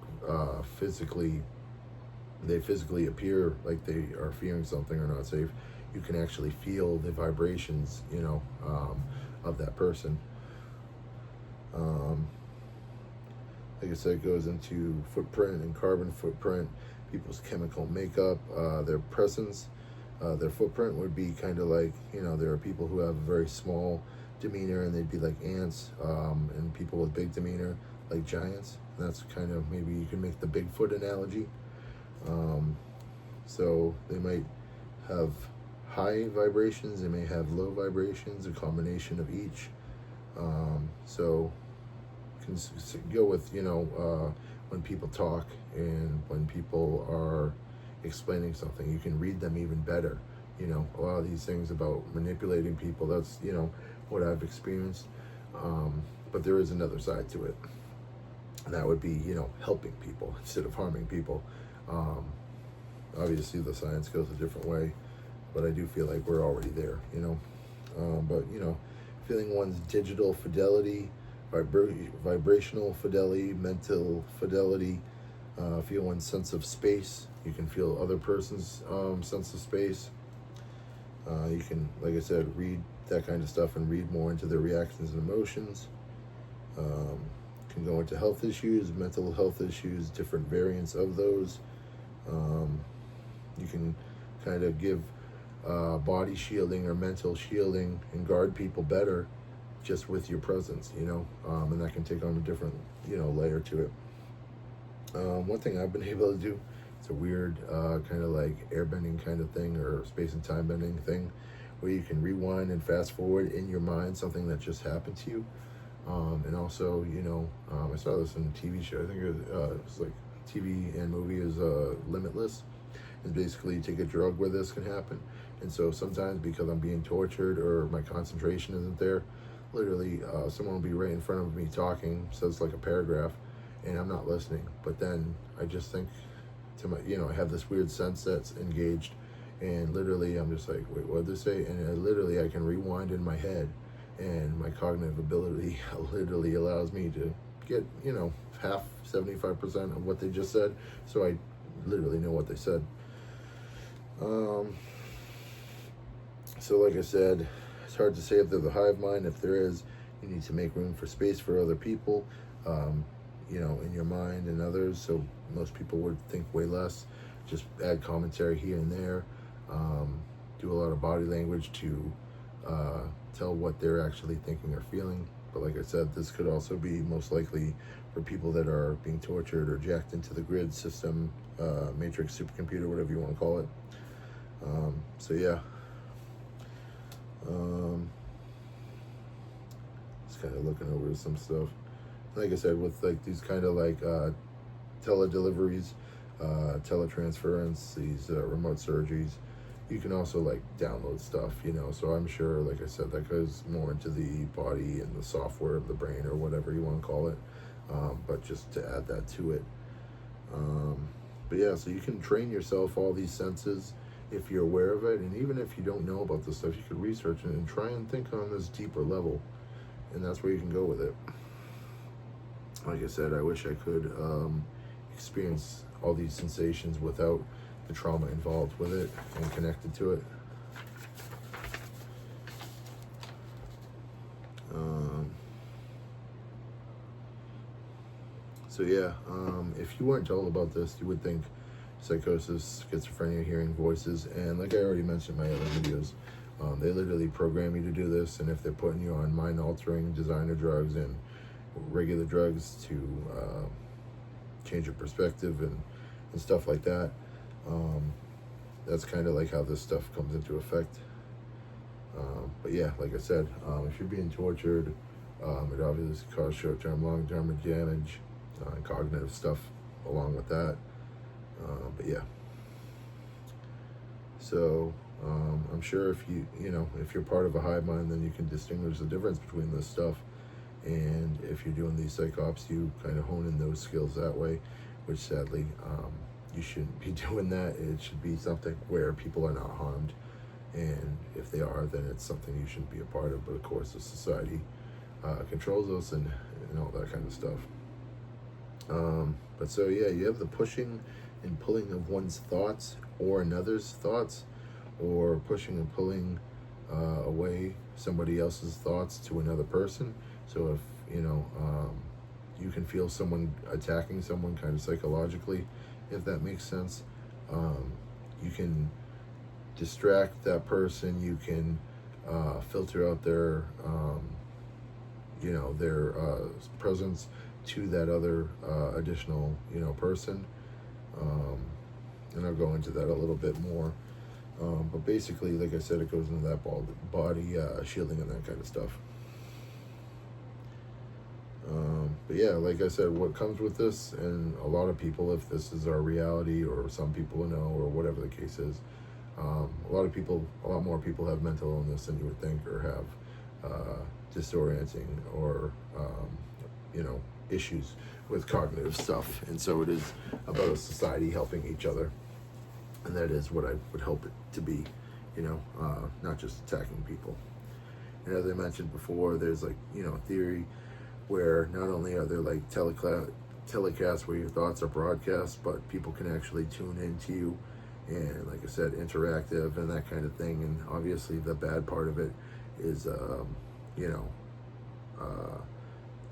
they physically appear like they are fearing something or not safe. You can actually feel the vibrations, of that person. Like I said, it goes into footprint and carbon footprint, people's chemical makeup, their presence. Their footprint would be kind of like, there are people who have a very small demeanor and they'd be like ants, and people with big demeanor like giants. And that's kind of, maybe you can make the Bigfoot analogy. So they might have high vibrations, they may have low vibrations, a combination of each. So can go with, when people talk and when people are explaining something, you can read them even better. A lot of these things about manipulating people, that's, what I've experienced. But there is another side to it. And that would be, helping people instead of harming people. Obviously the science goes a different way, but I do feel like we're already there, but feeling one's digital fidelity, vibrational fidelity, mental fidelity, feel one's sense of space. You can feel other person's sense of space. You can, like I said, read that kind of stuff and read more into their reactions and emotions. Can go into health issues, mental health issues, different variants of those. You can kind of give body shielding or mental shielding and guard people better just with your presence, and that can take on a different, layer to it. One thing I've been able to do, it's a weird kind of like airbending kind of thing or space and time bending thing, where you can rewind and fast forward in your mind something that just happened to you. And also, I saw this in a TV show. I think it was like TV and movie is Limitless. And basically you take a drug where this can happen. And so sometimes because I'm being tortured or my concentration isn't there, literally someone will be right in front of me talking, says like a paragraph, and I'm not listening. But then I just think to my, I have this weird sense that's engaged, and literally I'm just like, wait, what did they say? And I can rewind in my head, and my cognitive ability literally allows me to get, half, 75% of what they just said. So I literally know what they said. So like I said, it's hard to say if there's a hive mind. If there is, you need to make room for space for other people, in your mind and others. So most people would think way less. Just add commentary here and there. Do a lot of body language to tell what they're actually thinking or feeling. But like I said, this could also be most likely for people that are being tortured or jacked into the grid system, matrix, supercomputer, whatever you want to call it. So yeah. Just kind of looking over some stuff. Like I said, with like these kind of like teledeliveries, teletransference, these remote surgeries, you can also like download stuff, so I'm sure, like I said, that goes more into the body and the software of the brain or whatever you want to call it, but just to add that to it. But yeah, so you can train yourself all these senses if you're aware of it, and even if you don't know about this stuff, you could research it and try and think on this deeper level, and that's where you can go with it. Like I said, I wish I could experience all these sensations without the trauma involved with it and connected to it. So yeah, if you weren't told about this, you would think psychosis, schizophrenia, hearing voices, and like I already mentioned in my other videos, they literally program you to do this, and if they're putting you on mind-altering designer drugs and regular drugs to change your perspective and stuff like that, that's kind of like how this stuff comes into effect. But yeah, like I said, if you're being tortured, it obviously causes short-term, long-term damage, cognitive stuff along with that. But yeah, so I'm sure if if you're part of a hive mind, then you can distinguish the difference between this stuff. And if you're doing these psych ops, you kind of hone in those skills that way, which sadly, you shouldn't be doing that. It should be something where people are not harmed, And if they are, then it's something you shouldn't be a part of. But of course, the society controls us and all that kind of stuff. But so yeah, you have the pushing and pulling of one's thoughts or another's thoughts, or pushing and pulling away somebody else's thoughts to another person. So if you can feel someone attacking someone kind of psychologically, if that makes sense. You can distract that person. You can filter out their presence to that other additional person. And I'll go into that a little bit more. But basically, like I said, it goes into that body shielding and that kind of stuff. But yeah, like I said, what comes with this, and a lot of people, if this is our reality, or some people know, or whatever the case is, a lot more people have mental illness than you would think, or have disorienting, or issues with cognitive stuff. And so it is about a society helping each other, and that is what I would hope it to be, not just attacking people. And as I mentioned before, there's a theory where not only are there like telecasts where your thoughts are broadcast, but people can actually tune into you, and like I said, interactive and that kind of thing. And obviously the bad part of it is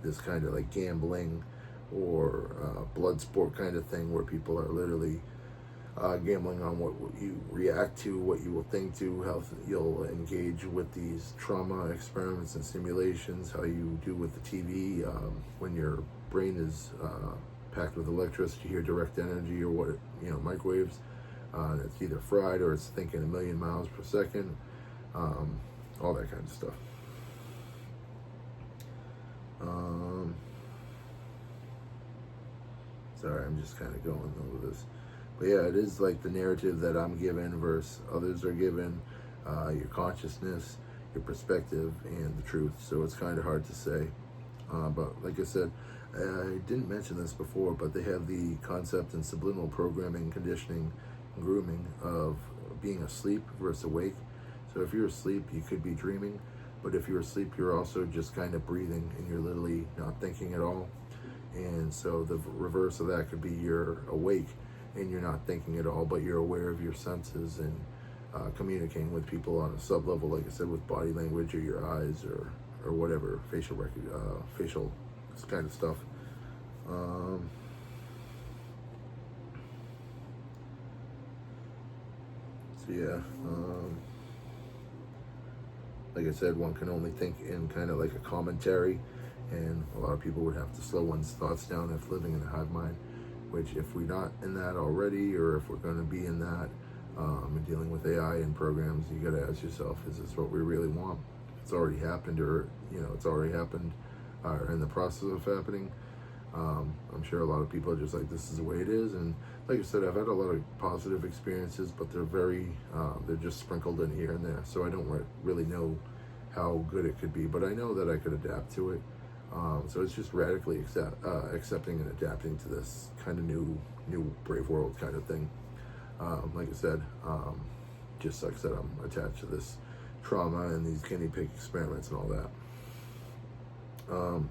this kind of like gambling or blood sport kind of thing, where people are literally gambling on what you react to, what you will think to, how you'll engage with these trauma experiments and simulations, how you do with the TV when your brain is packed with electricity or direct energy, or microwaves. It's either fried or it's thinking 1,000,000 miles per second, all that kind of stuff. Sorry, I'm just kind of going over this. But yeah, it is like the narrative that I'm given versus others are given, your consciousness, your perspective, and the truth. So it's kind of hard to say. But like I said, I didn't mention this before, but they have the concept in subliminal programming, conditioning, and grooming of being asleep versus awake. So if you're asleep, you could be dreaming. But if you're asleep, you're also just kind of breathing, and you're literally not thinking at all. And so the reverse of that could be you're awake and you're not thinking at all, but you're aware of your senses and communicating with people on a sub level, like I said, with body language or your eyes or whatever, facial kind of stuff. So yeah, like I said, one can only think in kind of like a commentary, and a lot of people would have to slow one's thoughts down if living in a hive mind, which if we're not in that already, or if we're going to be in that and dealing with AI and programs, you got to ask yourself, is this what we really want? It's already happened, or it's already happened, or in the process of happening. I'm sure a lot of people are just like, this is the way it is. And like I said, I've had a lot of positive experiences, but they're just sprinkled in here and there. So I don't really know how good it could be, but I know that I could adapt to it. So it's just radically accepting and adapting to this kind of new brave world kind of thing. Like I said, just sucks that I'm attached to this trauma and these guinea pig experiments and all that.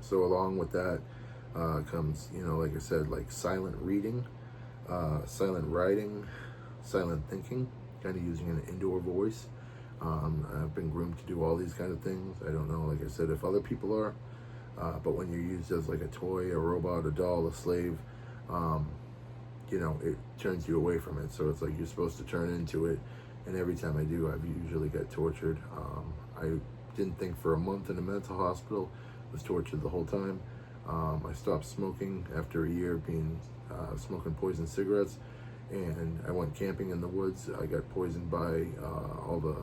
So along with that comes, like I said, like silent reading, silent writing, silent thinking, kind of using an indoor voice. I've been groomed to do all these kind of things. I don't know, like I said, if other people are, but when you're used as like a toy, a robot, a doll, a slave, it turns you away from it. So it's like you're supposed to turn into it. And every time I do, I usually get tortured. I didn't think for a month in a mental hospital, was tortured the whole time. I stopped smoking after a year being smoking poison cigarettes, and I went camping in the woods. I got poisoned by all the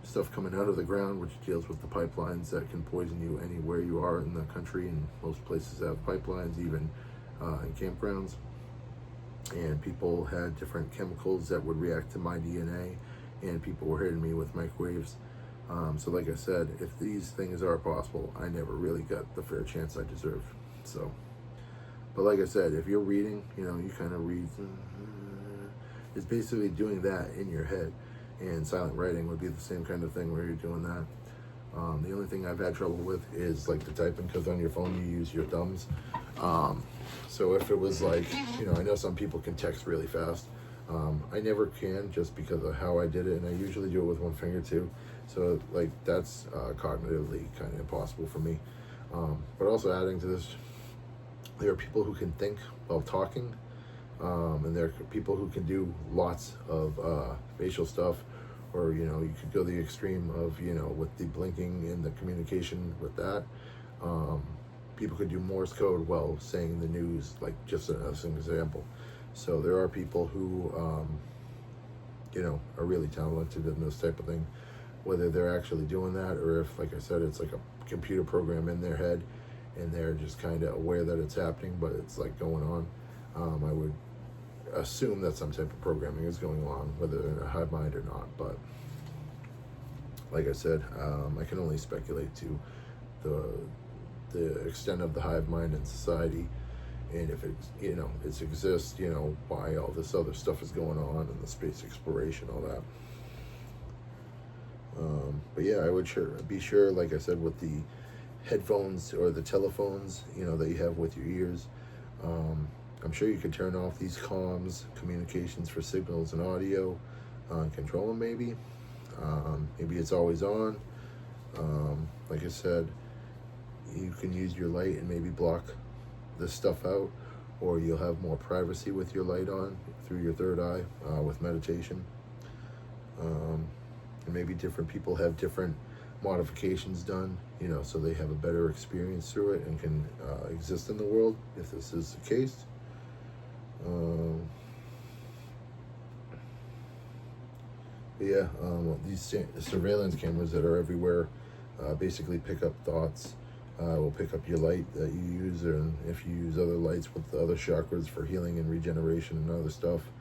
stuff coming out of the ground, which deals with the pipelines that can poison you anywhere you are in the country, and most places have pipelines, even in campgrounds. And people had different chemicals that would react to my DNA, and people were hitting me with microwaves. So like I said, if these things are possible, I never really got the fair chance I deserved. So, but like I said, if you're reading, you kind of read, it's basically doing that in your head. And silent writing would be the same kind of thing where you're doing that. The only thing I've had trouble with is like the typing, because on your phone you use your thumbs. So if it was like, I know some people can text really fast. I never can, just because of how I did it, and I usually do it with one finger too. So like that's cognitively kind of impossible for me. But also adding to this, there are people who can think while talking, and there are people who can do lots of facial stuff, or you could go the extreme of with the blinking and the communication with that. People could do Morse code while saying the news, like just as an example. So there are people who are really talented in this type of thing, whether they're actually doing that or if, like I said, it's like a computer program in their head and they're just kind of aware that it's happening, but it's like going on. I would assume that some type of programming is going on, whether they're in a hive mind or not. But like I said, I can only speculate to the extent of the hive mind in society, and if it's it exists, why all this other stuff is going on, and the space exploration, all that. But yeah, I would be sure, like I said, with the headphones or the telephones, that you have with your ears. I'm sure you could turn off these comms, communications for signals and audio, control them maybe. Maybe it's always on. Like I said, you can use your light and maybe block this stuff out, or you'll have more privacy with your light on through your third eye with meditation. And maybe different people have different modifications done, so they have a better experience through it and can exist in the world if this is the case. But yeah, these surveillance cameras that are everywhere basically pick up thoughts, will pick up your light that you use, and if you use other lights with the other chakras for healing and regeneration and other stuff.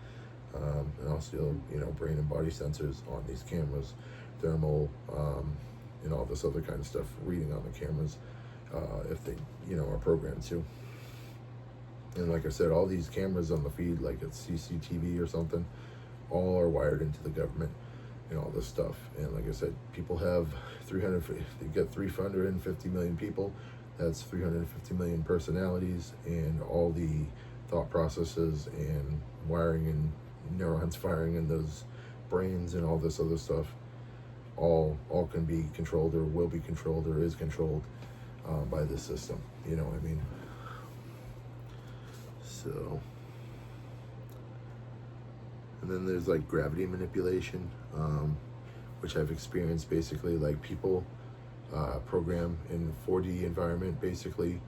And also, brain and body sensors on these cameras, thermal, and all this other kind of stuff, reading on the cameras, if they, are programmed to. And like I said, all these cameras on the feed, like it's CCTV or something, all are wired into the government and all this stuff. And like I said, people have they get 350 million people. That's 350 million personalities, and all the thought processes and wiring and neurons firing in those brains and all this other stuff, all can be controlled, or will be controlled, or is controlled by this system. You know what I mean? So, and then there's like gravity manipulation, which I've experienced. Basically, like people program in 4D environment, basically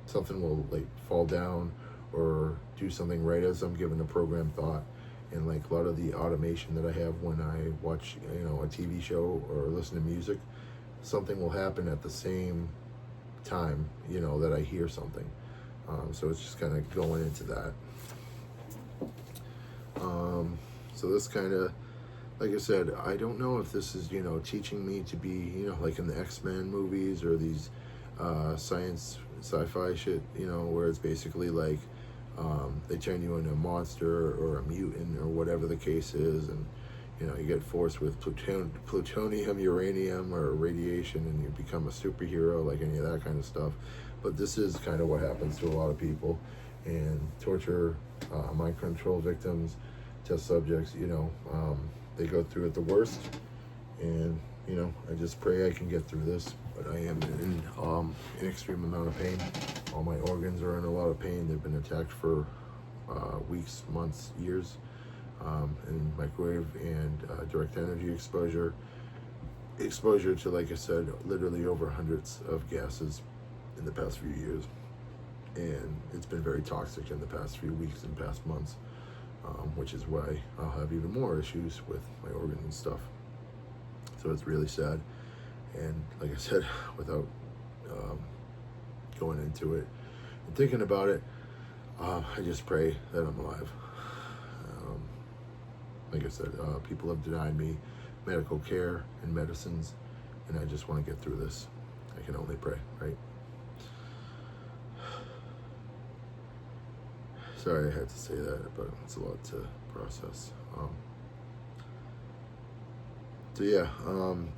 something will like fall down or do something right as I'm given a program thought. And like a lot of the automation that I have when I watch a TV show or listen to music, something will happen at the same time that I hear something. So it's just kind of going into that. So this kind of, like I said, I don't know if this is teaching me to be like in the X-Men movies or these science sci-fi shit, where it's basically like they turn you into a monster or a mutant or whatever the case is, and you get forced with plutonium, uranium, or radiation, and you become a superhero, like any of that kind of stuff. But this is kind of what happens to a lot of people, and torture, mind control victims, test subjects, they go through it the worst. And I just pray I can get through this, but I am in an extreme amount of pain. All my organs are in a lot of pain. They've been attacked for weeks, months, years. And microwave and direct energy exposure to, like I said, literally over hundreds of gases in the past few years. And it's been very toxic in the past few weeks and past months, which is why I'll have even more issues with my organs and stuff. So it's really sad. And like I said, without going into it and thinking about it, I just pray that I'm alive. Like I said, people have denied me medical care and medicines, and I just want to get through this. I can only pray, right? Sorry I had to say that, but it's a lot to process. So yeah,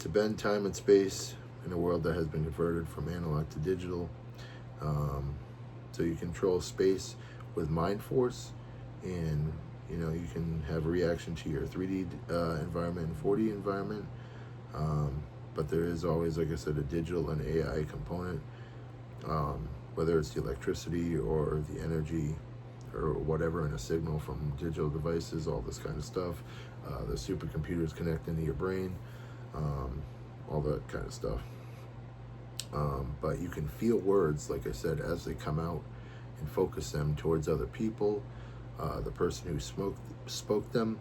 to bend time and space in a world that has been converted from analog to digital. Um, so you control space with mind force, and you can have a reaction to your 3D environment and 4D environment. But there is always, like I said, a digital and AI component, whether it's the electricity or the energy or whatever in a signal from digital devices, all this kind of stuff. The supercomputers connect into your brain, all that kind of stuff. But you can feel words, like I said, as they come out and focus them towards other people, the person who spoke them,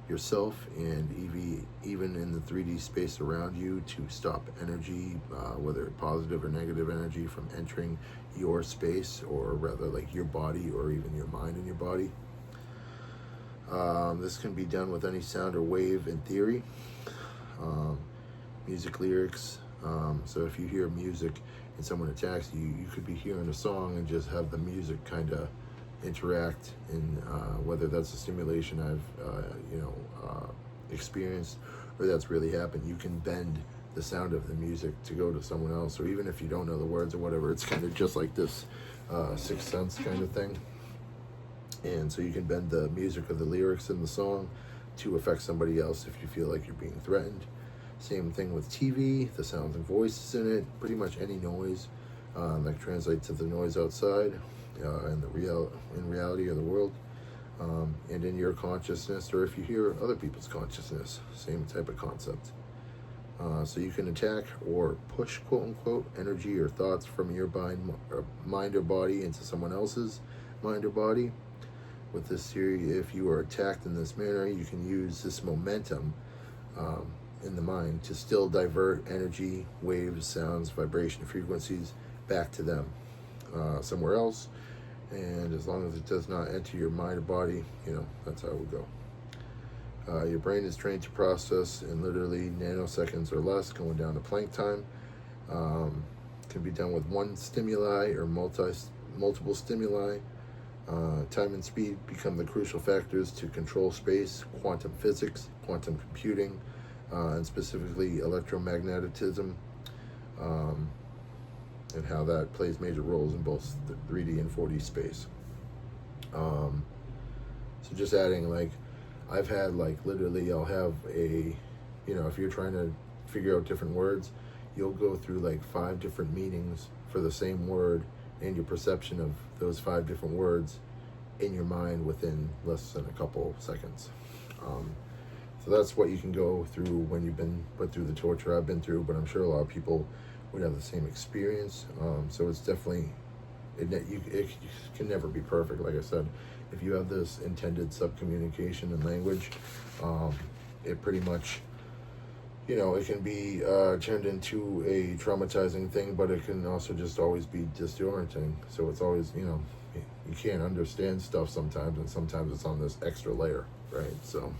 yourself, and even in the 3D space around you, to stop energy, whether positive or negative energy, from entering your space, or rather like your body or even your mind and your body. This can be done with any sound or wave in theory. Music lyrics. So if you hear music and someone attacks you, you could be hearing a song and just have the music kind of interact in whether that's a simulation I've experienced or that's really happened. You can bend the sound of the music to go to someone else, or even if you don't know the words or whatever, it's kind of just like this Sixth Sense kind of thing. And so you can bend the music of the lyrics in the song to affect somebody else if you feel like you're being threatened. Same thing with TV, the sounds and voices in it, pretty much any noise that translates to the noise outside in reality of the world, and in your consciousness, or if you hear other people's consciousness, same type of concept. So you can attack or push, quote unquote, energy or thoughts from your mind or body into someone else's mind or body. With this theory, if you are attacked in this manner, you can use this momentum in the mind to still divert energy, waves, sounds, vibration, frequencies back to them somewhere else. And as long as it does not enter your mind or body, that's how it would go. Your brain is trained to process in literally nanoseconds or less, going down to Planck time. Can be done with one stimuli or multiple stimuli. Time and speed become the crucial factors to control space, quantum physics, quantum computing, and specifically electromagnetism, and how that plays major roles in both the 3D and 4D space. So just adding, like, I've had, like, literally, I'll have if you're trying to figure out different words, you'll go through like 5 different meanings for the same word, and your perception of those 5 different words in your mind within less than a couple seconds. So that's what you can go through when you've went through the torture I've been through, but I'm sure a lot of people would have the same experience. So it's definitely, it can never be perfect. Like I said, if you have this intended subcommunication and language, it pretty much, it can be turned into a traumatizing thing, but it can also just always be disorienting. So it's always, you can't understand stuff sometimes, and sometimes it's on this extra layer, right? So,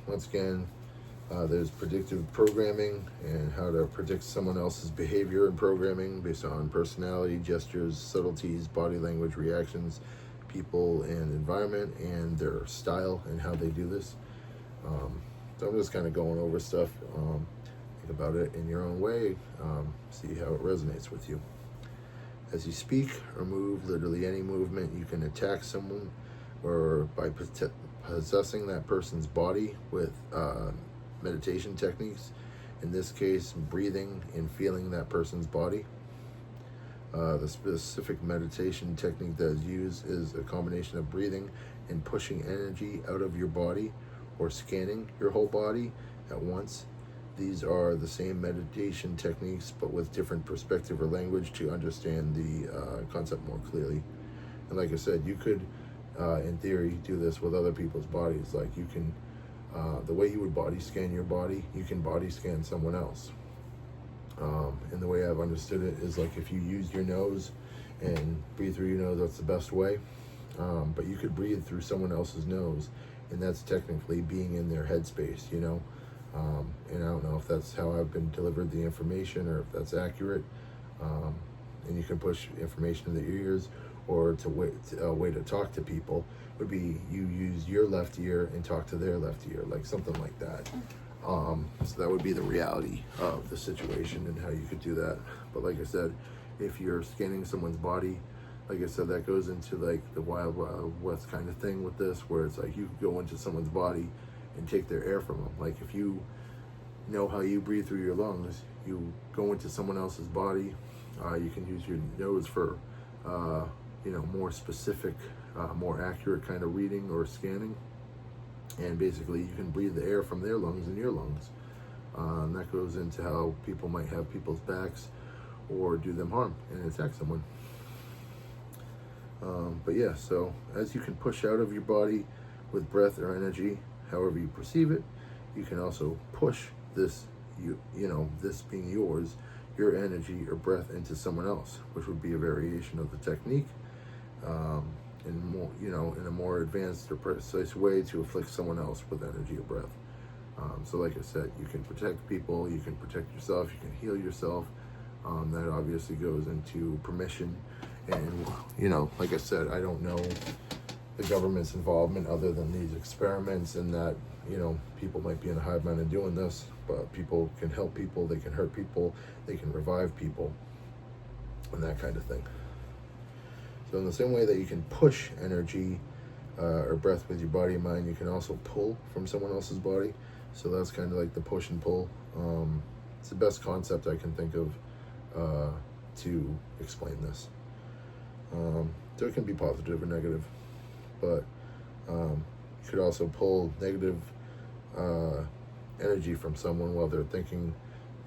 once again, there's predictive programming and how to predict someone else's behavior and programming based on personality, gestures, subtleties, body language, reactions, people and environment, and their style and how they do this. So I'm just kind of going over stuff. Think about it in your own way. See how it resonates with you. As you speak or move, literally any movement, you can attack someone, or by possessing that person's body with meditation techniques. In this case, breathing and feeling that person's body. The specific meditation technique that is used is a combination of breathing and pushing energy out of your body, or scanning your whole body at once. These are the same meditation techniques, but with different perspective or language to understand the concept more clearly. And like I said, you could, in theory, do this with other people's bodies. Like you can, the way you would body scan your body, you can body scan someone else. And the way I've understood it is, like, if you use your nose and breathe through your nose, that's the best way. But you could breathe through someone else's nose, and that's technically being in their headspace, And I don't know if that's how I've been delivered the information or if that's accurate. and you can push information in their ears, or a way to talk to people would be you use your left ear and talk to their left ear, like something like that. So that would be the reality of the situation and how you could do that. But like I said, if you're scanning someone's body, like I said, that goes into like the Wild Wild West kind of thing with this, where it's like you could go into someone's body and take their air from them. Like if you know how you breathe through your lungs, you go into someone else's body, you can use your nose for more specific, more accurate kind of reading or scanning, and basically you can breathe the air from their lungs in your lungs. And that goes into how people might have people's backs or do them harm and attack someone. But yeah, so as you can push out of your body with breath or energy, however you perceive it, you can also push this, this being yours, your energy or breath into someone else, which would be a variation of the technique, in more, in a more advanced or precise way to afflict someone else with energy or breath. So like I said, you can protect people, you can protect yourself, you can heal yourself. That obviously goes into permission. And, like I said, I don't know the government's involvement other than these experiments, and that, people might be in a hive mind of doing this, but people can help people, they can hurt people, they can revive people, and that kind of thing. So in the same way that you can push energy or breath with your body and mind, you can also pull from someone else's body. So that's kind of like the push and pull. It's the best concept I can think of to explain this. So it can be positive or negative, but you could also pull negative energy from someone while they're thinking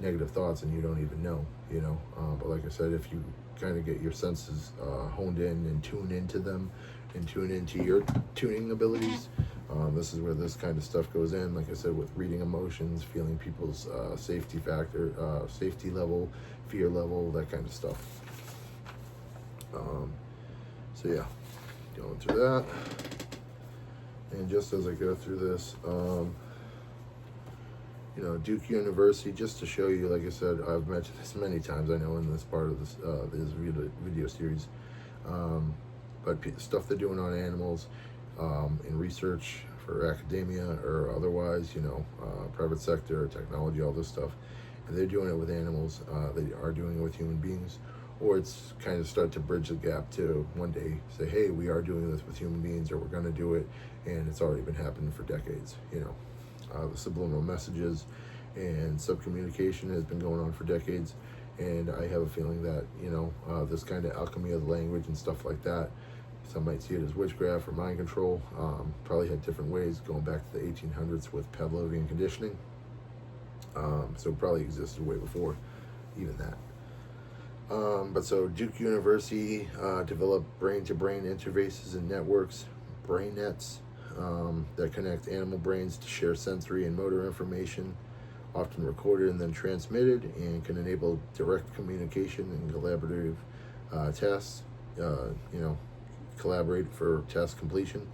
negative thoughts and you don't even know, but like I said, if you kind of get your senses honed in and tune into them and tune into your tuning abilities, this is where this kind of stuff goes in, like I said, with reading emotions, feeling people's safety factor, safety level, fear level, that kind of stuff. So yeah, going through that, and just as I go through this, Duke University, just to show you, like I said, I've mentioned this many times, I know, in this part of this video series, but stuff they're doing on animals, in research for academia or otherwise, private sector, technology, all this stuff, and they're doing it with animals, they are doing it with human beings, or it's kind of start to bridge the gap to one day say, hey, we are doing this with human beings, or we're going to do it, and it's already been happening for decades, the subliminal messages and subcommunication has been going on for decades, and I have a feeling that, this kind of alchemy of the language and stuff like that, some might see it as witchcraft or mind control, probably had different ways going back to the 1800s with Pavlovian conditioning, so it probably existed way before even that. But so Duke University developed brain-to-brain interfaces and networks, brain nets, that connect animal brains to share sensory and motor information, often recorded and then transmitted, and can enable direct communication and collaborative tasks, collaborate for task completion.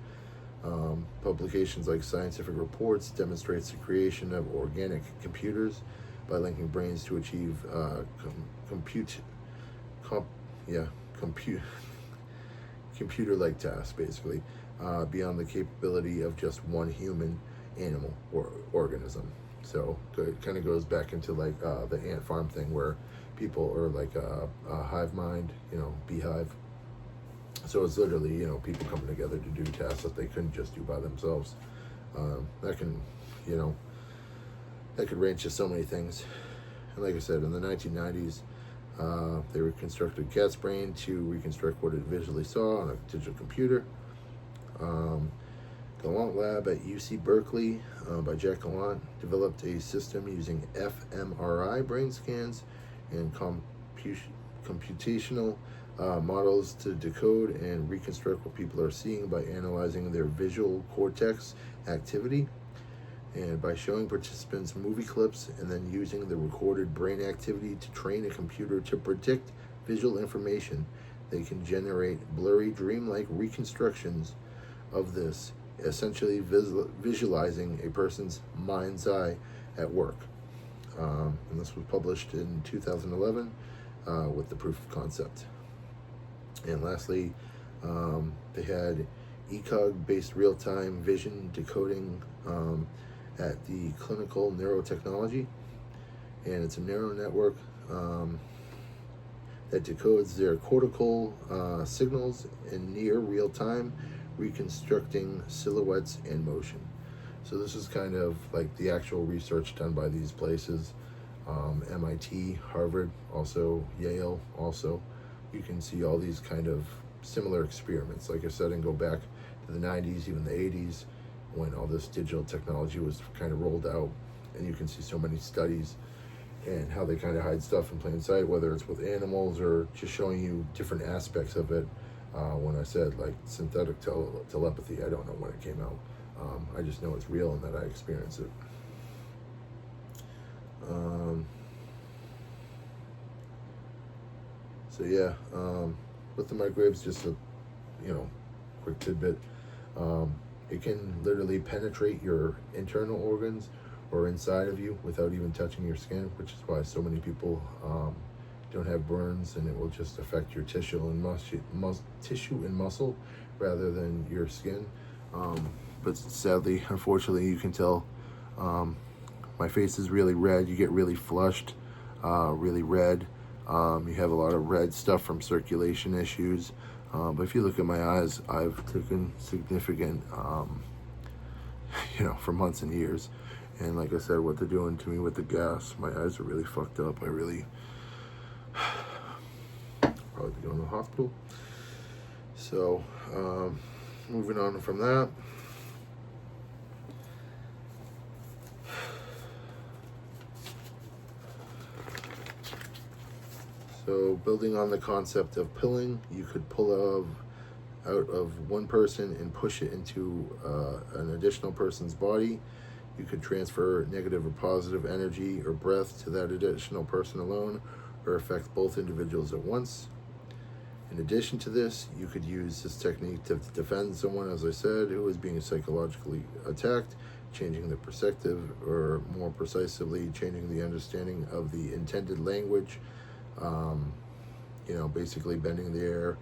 Publications like Scientific Reports demonstrates the creation of organic computers by linking brains to achieve computer-like tasks, basically, beyond the capability of just one human, animal, or organism. So it kind of goes back into like the ant farm thing, where people are like a hive mind, beehive. So it's literally, people coming together to do tasks that they couldn't just do by themselves. That can, that could range to so many things. And like I said, in the 1990s, they reconstructed a cat's brain to reconstruct what it visually saw on a digital computer. Gallant Lab at UC Berkeley by Jack Gallant developed a system using fMRI brain scans and computational models to decode and reconstruct what people are seeing by analyzing their visual cortex activity, and by showing participants movie clips and then using the recorded brain activity to train a computer to predict visual information. They can generate blurry, dreamlike reconstructions of this, essentially visualizing a person's mind's eye at work. And this was published in 2011 with the proof of concept. And lastly, they had ECOG-based real-time vision decoding at the Clinical Neurotechnology, and it's a neural network that decodes their cortical signals in near real time, reconstructing silhouettes and motion. So this is kind of like the actual research done by these places, MIT, Harvard, also Yale, also. You can see all these kind of similar experiments, like I said, and go back to the 90s, even the 80s, when all this digital technology was kind of rolled out, and you can see so many studies and how they kind of hide stuff in plain sight, whether it's with animals or just showing you different aspects of it. When I said like synthetic telepathy, I don't know when it came out. I just know it's real and that I experience it. So yeah, with the microwaves, just a quick tidbit. It can literally penetrate your internal organs or inside of you without even touching your skin, which is why so many people don't have burns, and it will just affect your tissue and muscle rather than your skin. But sadly, unfortunately, you can tell my face is really red. You get really flushed, really red. You have a lot of red stuff from circulation issues. But if you look at my eyes, I've taken significant, for months and years. And like I said, what they're doing to me with the gas, my eyes are really fucked up. I really probably be going to the hospital. So, moving on from that. So, building on the concept of pilling, you could pull out of one person and push it into an additional person's body. You could transfer negative or positive energy or breath to that additional person alone, or affect both individuals at once. In addition to this, you could use this technique to defend someone, as I said, who is being psychologically attacked, changing the perspective, or more precisely, changing the understanding of the intended language, basically bending the air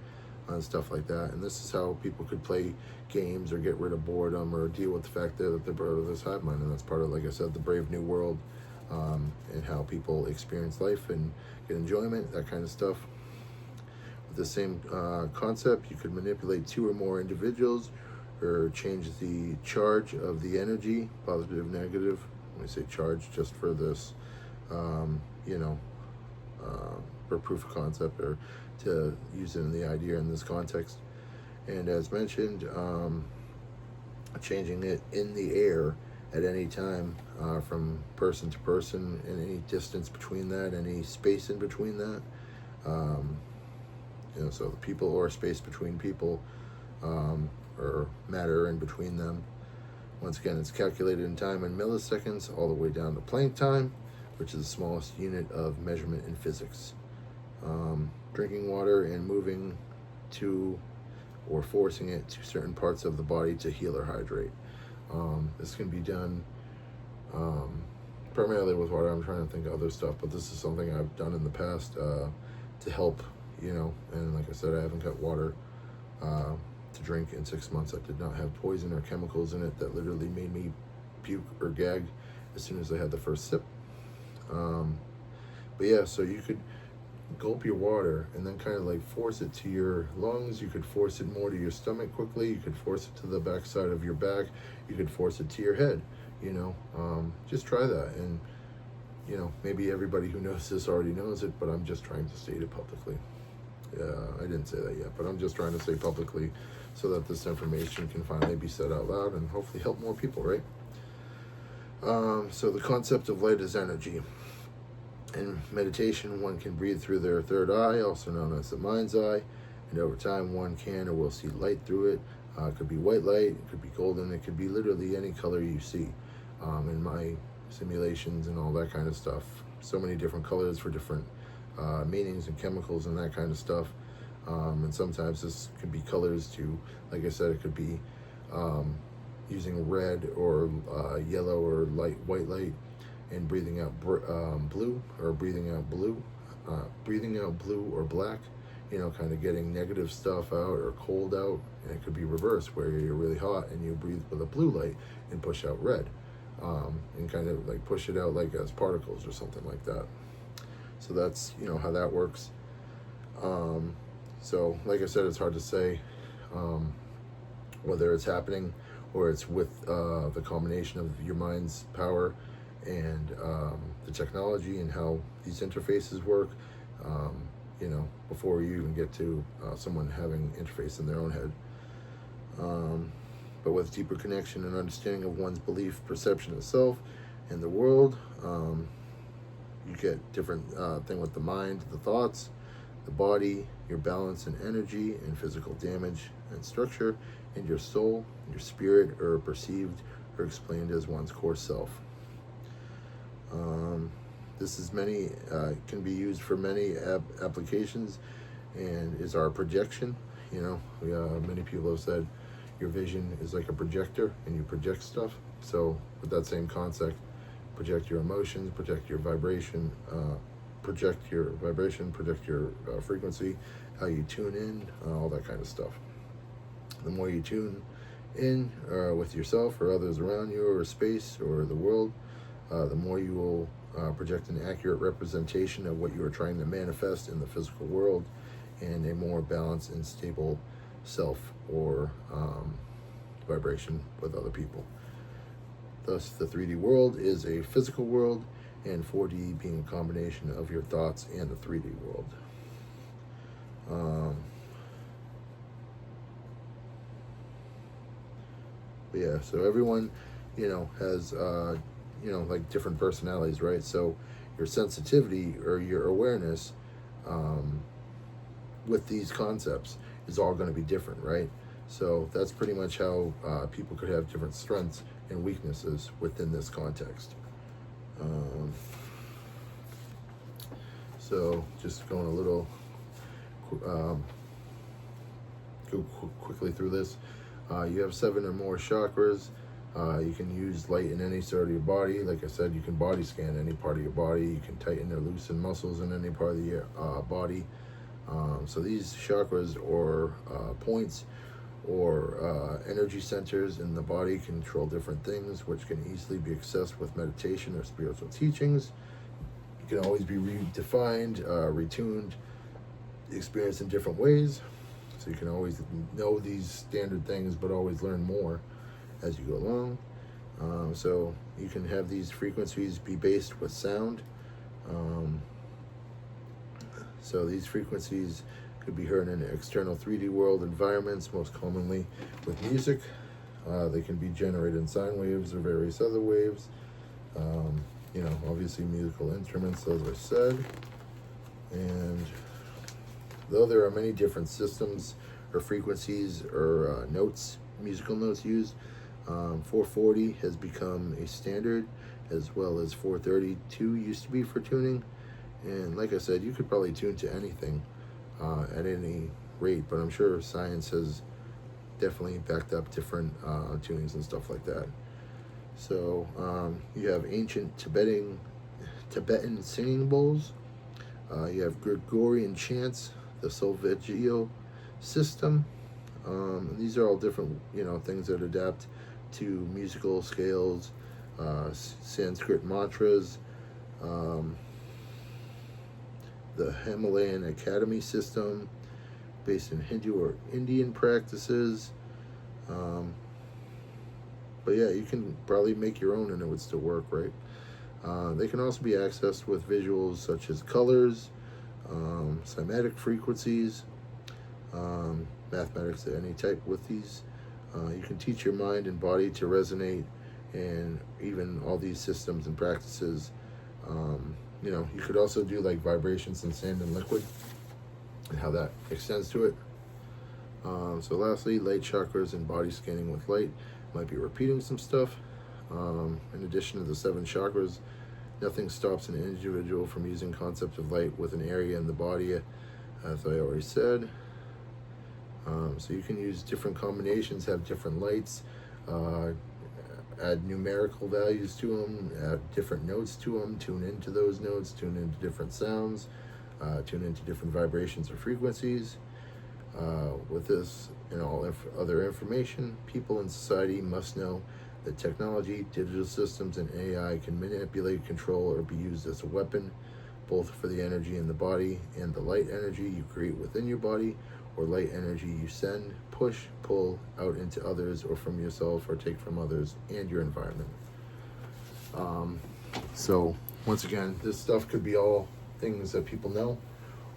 and stuff like that. And this is how people could play games or get rid of boredom or deal with the fact that they're part of this hive mind. And that's part of, like I said, the Brave New World, and how people experience life and get enjoyment, that kind of stuff. With the same concept, you could manipulate two or more individuals or change the charge of the energy, positive, negative. When I say charge, just for this, for proof of concept, or to use it in the idea in this context. And as mentioned, changing it in the air at any time, from person to person, and any distance between that, any space in between that. So the people or space between people, or matter in between them. Once again, it's calculated in time in milliseconds, all the way down to Planck time, which is the smallest unit of measurement in physics. Drinking water and moving to or forcing it to certain parts of the body to heal or hydrate. This can be done primarily with water. I'm trying to think of other stuff, but this is something I've done in the past to help, and like I said, I haven't got water to drink in 6 months. I did not have poison or chemicals in it that literally made me puke or gag as soon as I had the first sip. But yeah, so you could gulp your water and then kind of like force it to your lungs. You could force it more to your stomach quickly. You could force it to the back side of your back. You could force it to your head. Just try that. And maybe everybody who knows this already knows it, but I'm just trying to state it publicly. I didn't say that yet, but I'm just trying to say publicly so that this information can finally be said out loud and hopefully help more people, right? So the concept of light is energy. In meditation, one can breathe through their third eye, also known as the mind's eye, and over time one can or will see light through it. It could be white light, it could be golden, it could be literally any color you see. In my simulations and all that kind of stuff, so many different colors for different meanings and chemicals and that kind of stuff. And sometimes this could be colors to, like I said, it could be using red or yellow or white light, and breathing out blue, or breathing out blue, breathing out blue or black, kind of getting negative stuff out or cold out. And it could be reversed, where you're really hot and you breathe with a blue light and push out red, and kind of like push it out like as particles or something like that. So that's how that works. So like I said, it's hard to say whether it's happening or it's with the combination of your mind's power and the technology and how these interfaces work, before you even get to someone having interface in their own head. But with deeper connection and understanding of one's belief, perception of self and the world, you get different thing with the mind, the thoughts, the body, your balance and energy and physical damage and structure, and your soul, your spirit, or perceived or explained as one's core self. This is can be used for many applications, and is our projection. Many people have said your vision is like a projector and you project stuff. So with that same concept, project your emotions, project your vibration, project your frequency, how you tune in, all that kind of stuff. The more you tune in with yourself or others around you or space or the world, the more you will project an accurate representation of what you are trying to manifest in the physical world, and a more balanced and stable self or vibration with other people. Thus, the 3D world is a physical world, and 4D being a combination of your thoughts and the 3D world. So everyone, has, like different personalities, right? So your sensitivity or your awareness with these concepts is all going to be different, right? So that's pretty much how people could have different strengths and weaknesses within this context. So just going a little go quickly through this. You have 7 or more chakras. You can use light in any sort of your body. Like I said, you can body scan any part of your body. You can tighten or loosen muscles in any part of your body. So these chakras or points or energy centers in the body control different things, which can easily be accessed with meditation or spiritual teachings. You can always be redefined, retuned, experienced in different ways. So you can always know these standard things, but always learn more as you go along. So you can have these frequencies be based with sound. So these frequencies could be heard in external 3D world environments, most commonly with music. They can be generated in sine waves or various other waves. Obviously musical instruments, those are said. And though there are many different systems or frequencies or musical notes used, 440 has become a standard, as well as 432 used to be for tuning. And like I said, you could probably tune to anything at any rate, but I'm sure science has definitely backed up different tunings and stuff like that. So you have ancient Tibetan singing bowls. You have Gregorian chants, the Solfeggio system. And these are all different, things that adapt to musical scales, Sanskrit mantras, the Himalayan Academy system, based in Hindu or Indian practices. But yeah, you can probably make your own and it would still work, right? They can also be accessed with visuals such as colors, cymatic frequencies, mathematics of any type with these. You can teach your mind and body to resonate, and even all these systems and practices. You could also do like vibrations in sand and liquid and how that extends to it. So lastly, light chakras and body scanning with light. Might be repeating some stuff. In addition to the 7 chakras, nothing stops an individual from using concept of light with an area in the body, as I already said. So you can use different combinations, have different lights, add numerical values to them, add different notes to them, tune into those notes, tune into different sounds. tune into different vibrations or frequencies. With this and all other information, people in society must know that technology, digital systems, and AI can manipulate, control, or be used as a weapon, both for the energy in the body and the light energy you create within your body, or light energy you send, push, pull out into others, or from yourself, or take from others and your environment. So once again, this stuff could be all things that people know,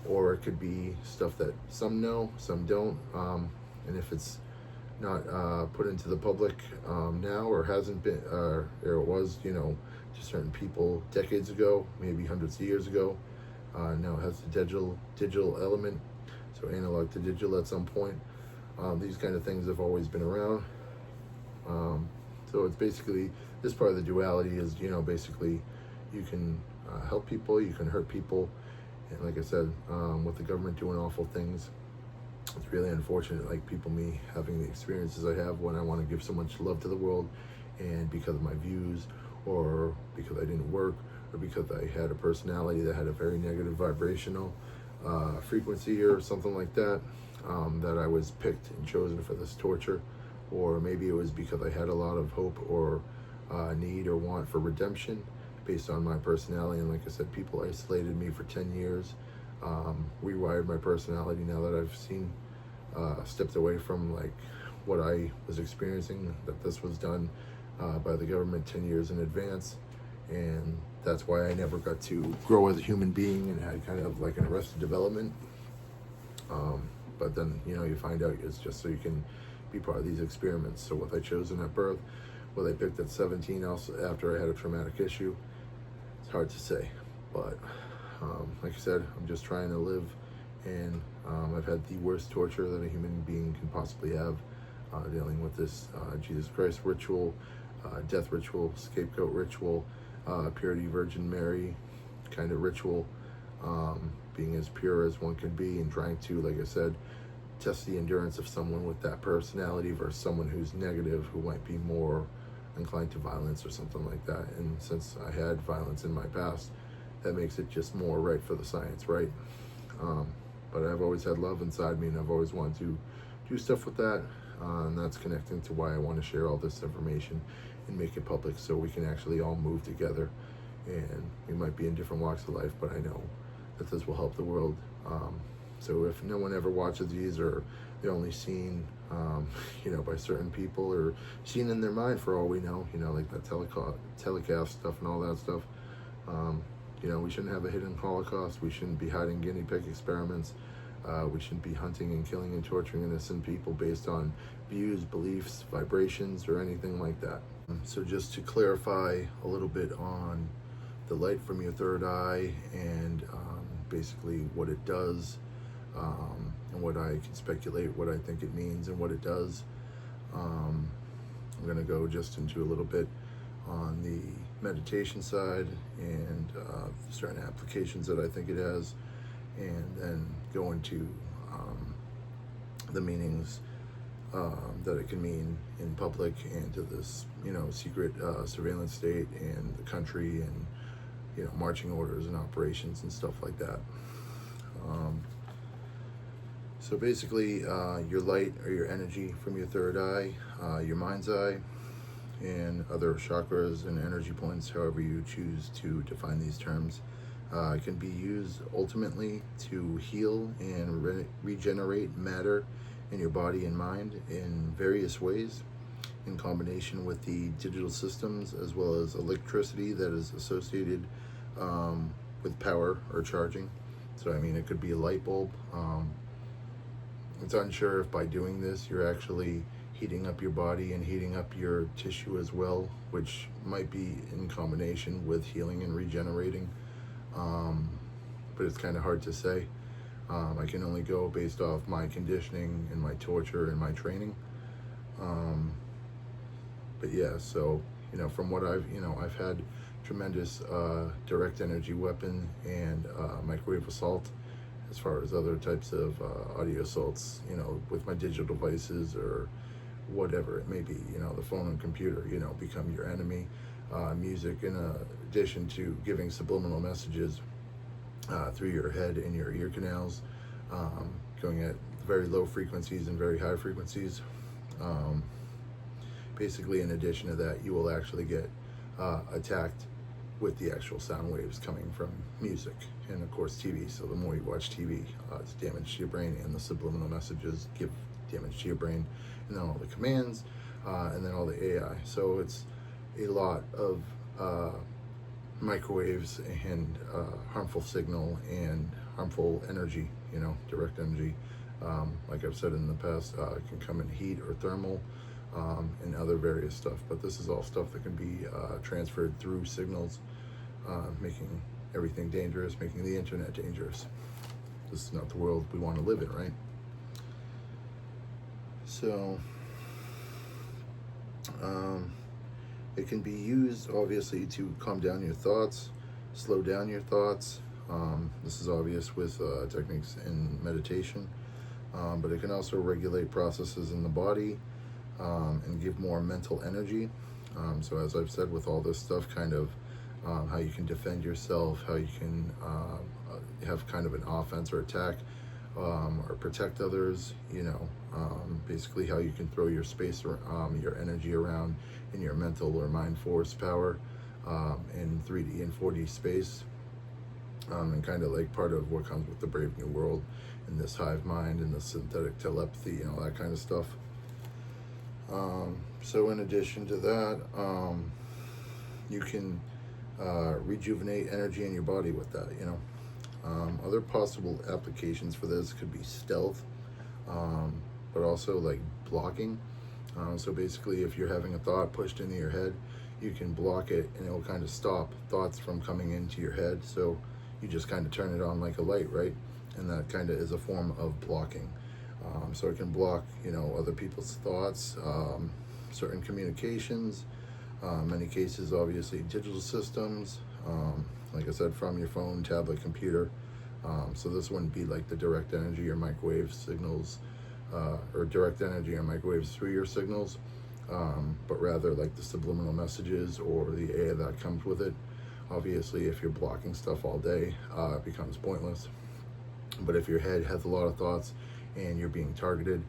or it could be stuff that some know, some don't. And if it's not put into the public now, or hasn't been, or it was, to certain people decades ago, maybe hundreds of years ago, now it has the digital element, so analog to digital at some point. These kind of things have always been around. So it's basically, this part of the duality is, basically you can help people, you can hurt people. And like I said, with the government doing awful things, it's really unfortunate, like me having the experiences I have when I want to give so much love to the world, and because of my views, or because I didn't work, or because I had a personality that had a very negative vibrational frequency or something like that, that I was picked and chosen for this torture. Or maybe it was because I had a lot of hope or need or want for redemption based on my personality. And like I said, people isolated me for 10 years, rewired my personality now that I've stepped away from like what I was experiencing, that this was done by the government 10 years in advance. And that's why I never got to grow as a human being and had kind of like an arrested development. But then, you find out it's just so you can be part of these experiments. So what I chosen at birth, what I picked at 17 also after I had a traumatic issue, it's hard to say. But like I said, I'm just trying to live, and I've had the worst torture that a human being can possibly have, dealing with this Jesus Christ ritual, death ritual, scapegoat ritual, purity Virgin Mary kind of ritual, being as pure as one can be, and trying to, like I said, test the endurance of someone with that personality versus someone who's negative, who might be more inclined to violence or something like that. And since I had violence in my past, that makes it just more right for the science, right? But I've always had love inside me, and I've always wanted to do stuff with that, and that's connecting to why I want to share all this information and make it public, so we can actually all move together. And we might be in different walks of life, but I know that this will help the world. So if no one ever watches these, or they're only seen, by certain people, or seen in their mind for all we know, like that telecast stuff and all that stuff, we shouldn't have a hidden Holocaust. We shouldn't be hiding guinea pig experiments. We shouldn't be hunting and killing and torturing innocent people based on views, beliefs, vibrations, or anything like that. So just to clarify a little bit on the light from your third eye, and basically what it does, and what I can speculate what I think it means and what it does. I'm going to go just into a little bit on the meditation side, and certain applications that I think it has, and then go into the meanings that it can mean in public, and to this secret surveillance state and the country, and marching orders and operations and stuff like that. So basically, your light, or your energy from your third eye, your mind's eye, and other chakras and energy points, however you choose to define these terms, can be used ultimately to heal and regenerate matter in your body and mind in various ways, in combination with the digital systems, as well as electricity that is associated with power or charging. So it could be a light bulb. It's unsure if by doing this you're actually heating up your body and heating up your tissue as well, which might be in combination with healing and regenerating, but it's kind of hard to say. I can only go based off my conditioning and my torture and my training. But yeah, so from what I've had tremendous direct energy weapon and microwave assault, as far as other types of audio assaults, with my digital devices or whatever it may be, the phone and computer, become your enemy. Music, in addition to giving subliminal messages, through your head and your ear canals, going at very low frequencies and very high frequencies. Um, Basically, in addition to that, you will actually get attacked with the actual sound waves coming from music and, of course, TV. So the more you watch TV, it's damage to your brain, and the subliminal messages give damage to your brain, and then all the commands, and then all the AI. So it's a lot of microwaves and harmful signal and harmful energy, direct energy. Like I've said in the past, it can come in heat or thermal, and other various stuff. But this is all stuff that can be transferred through signals, making everything dangerous, making the internet dangerous. This is not the world we want to live in, right? So, it can be used, obviously, to calm down your thoughts, slow down your thoughts. This is obvious with techniques in meditation, but it can also regulate processes in the body, and give more mental energy. So as I've said with all this stuff, kind of how you can defend yourself, how you can have kind of an offense or attack, or protect others, basically how you can throw your space, or your energy around in your mental or mind force power, in 3D and 4D space, and kind of like part of what comes with the Brave New World and this hive mind and the synthetic telepathy and all that kind of stuff. So in addition to that, you can rejuvenate energy in your body with that, Other possible applications for this could be stealth, but also like blocking. So basically, if you're having a thought pushed into your head, you can block it and it will kind of stop thoughts from coming into your head. So you just kind of turn it on like a light, right? And that kind of is a form of blocking. So it can block, other people's thoughts, certain communications, many cases, obviously, digital systems, like I said, from your phone, tablet, computer. So this wouldn't be like the direct energy or microwave signals, or direct energy or microwaves through your signals, but rather like the subliminal messages or the AI that comes with it. Obviously, if you're blocking stuff all day, it becomes pointless. But if your head has a lot of thoughts and you're being targeted,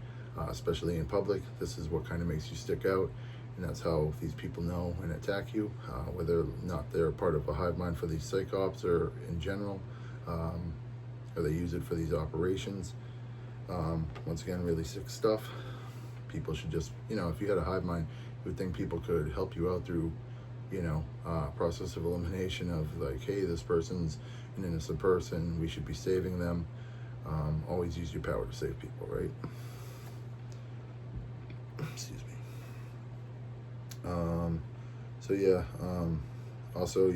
especially in public, this is what kind of makes you stick out. And that's how these people know and attack you, whether or not they're part of a hive mind for these psychops or in general, or they use it for these operations. Once again, really sick stuff. People should just, if you had a hive mind, you would think people could help you out through, process of elimination of like, hey, this person's an innocent person, we should be saving them. Always use your power to save people, right? Excuse me. So yeah, also,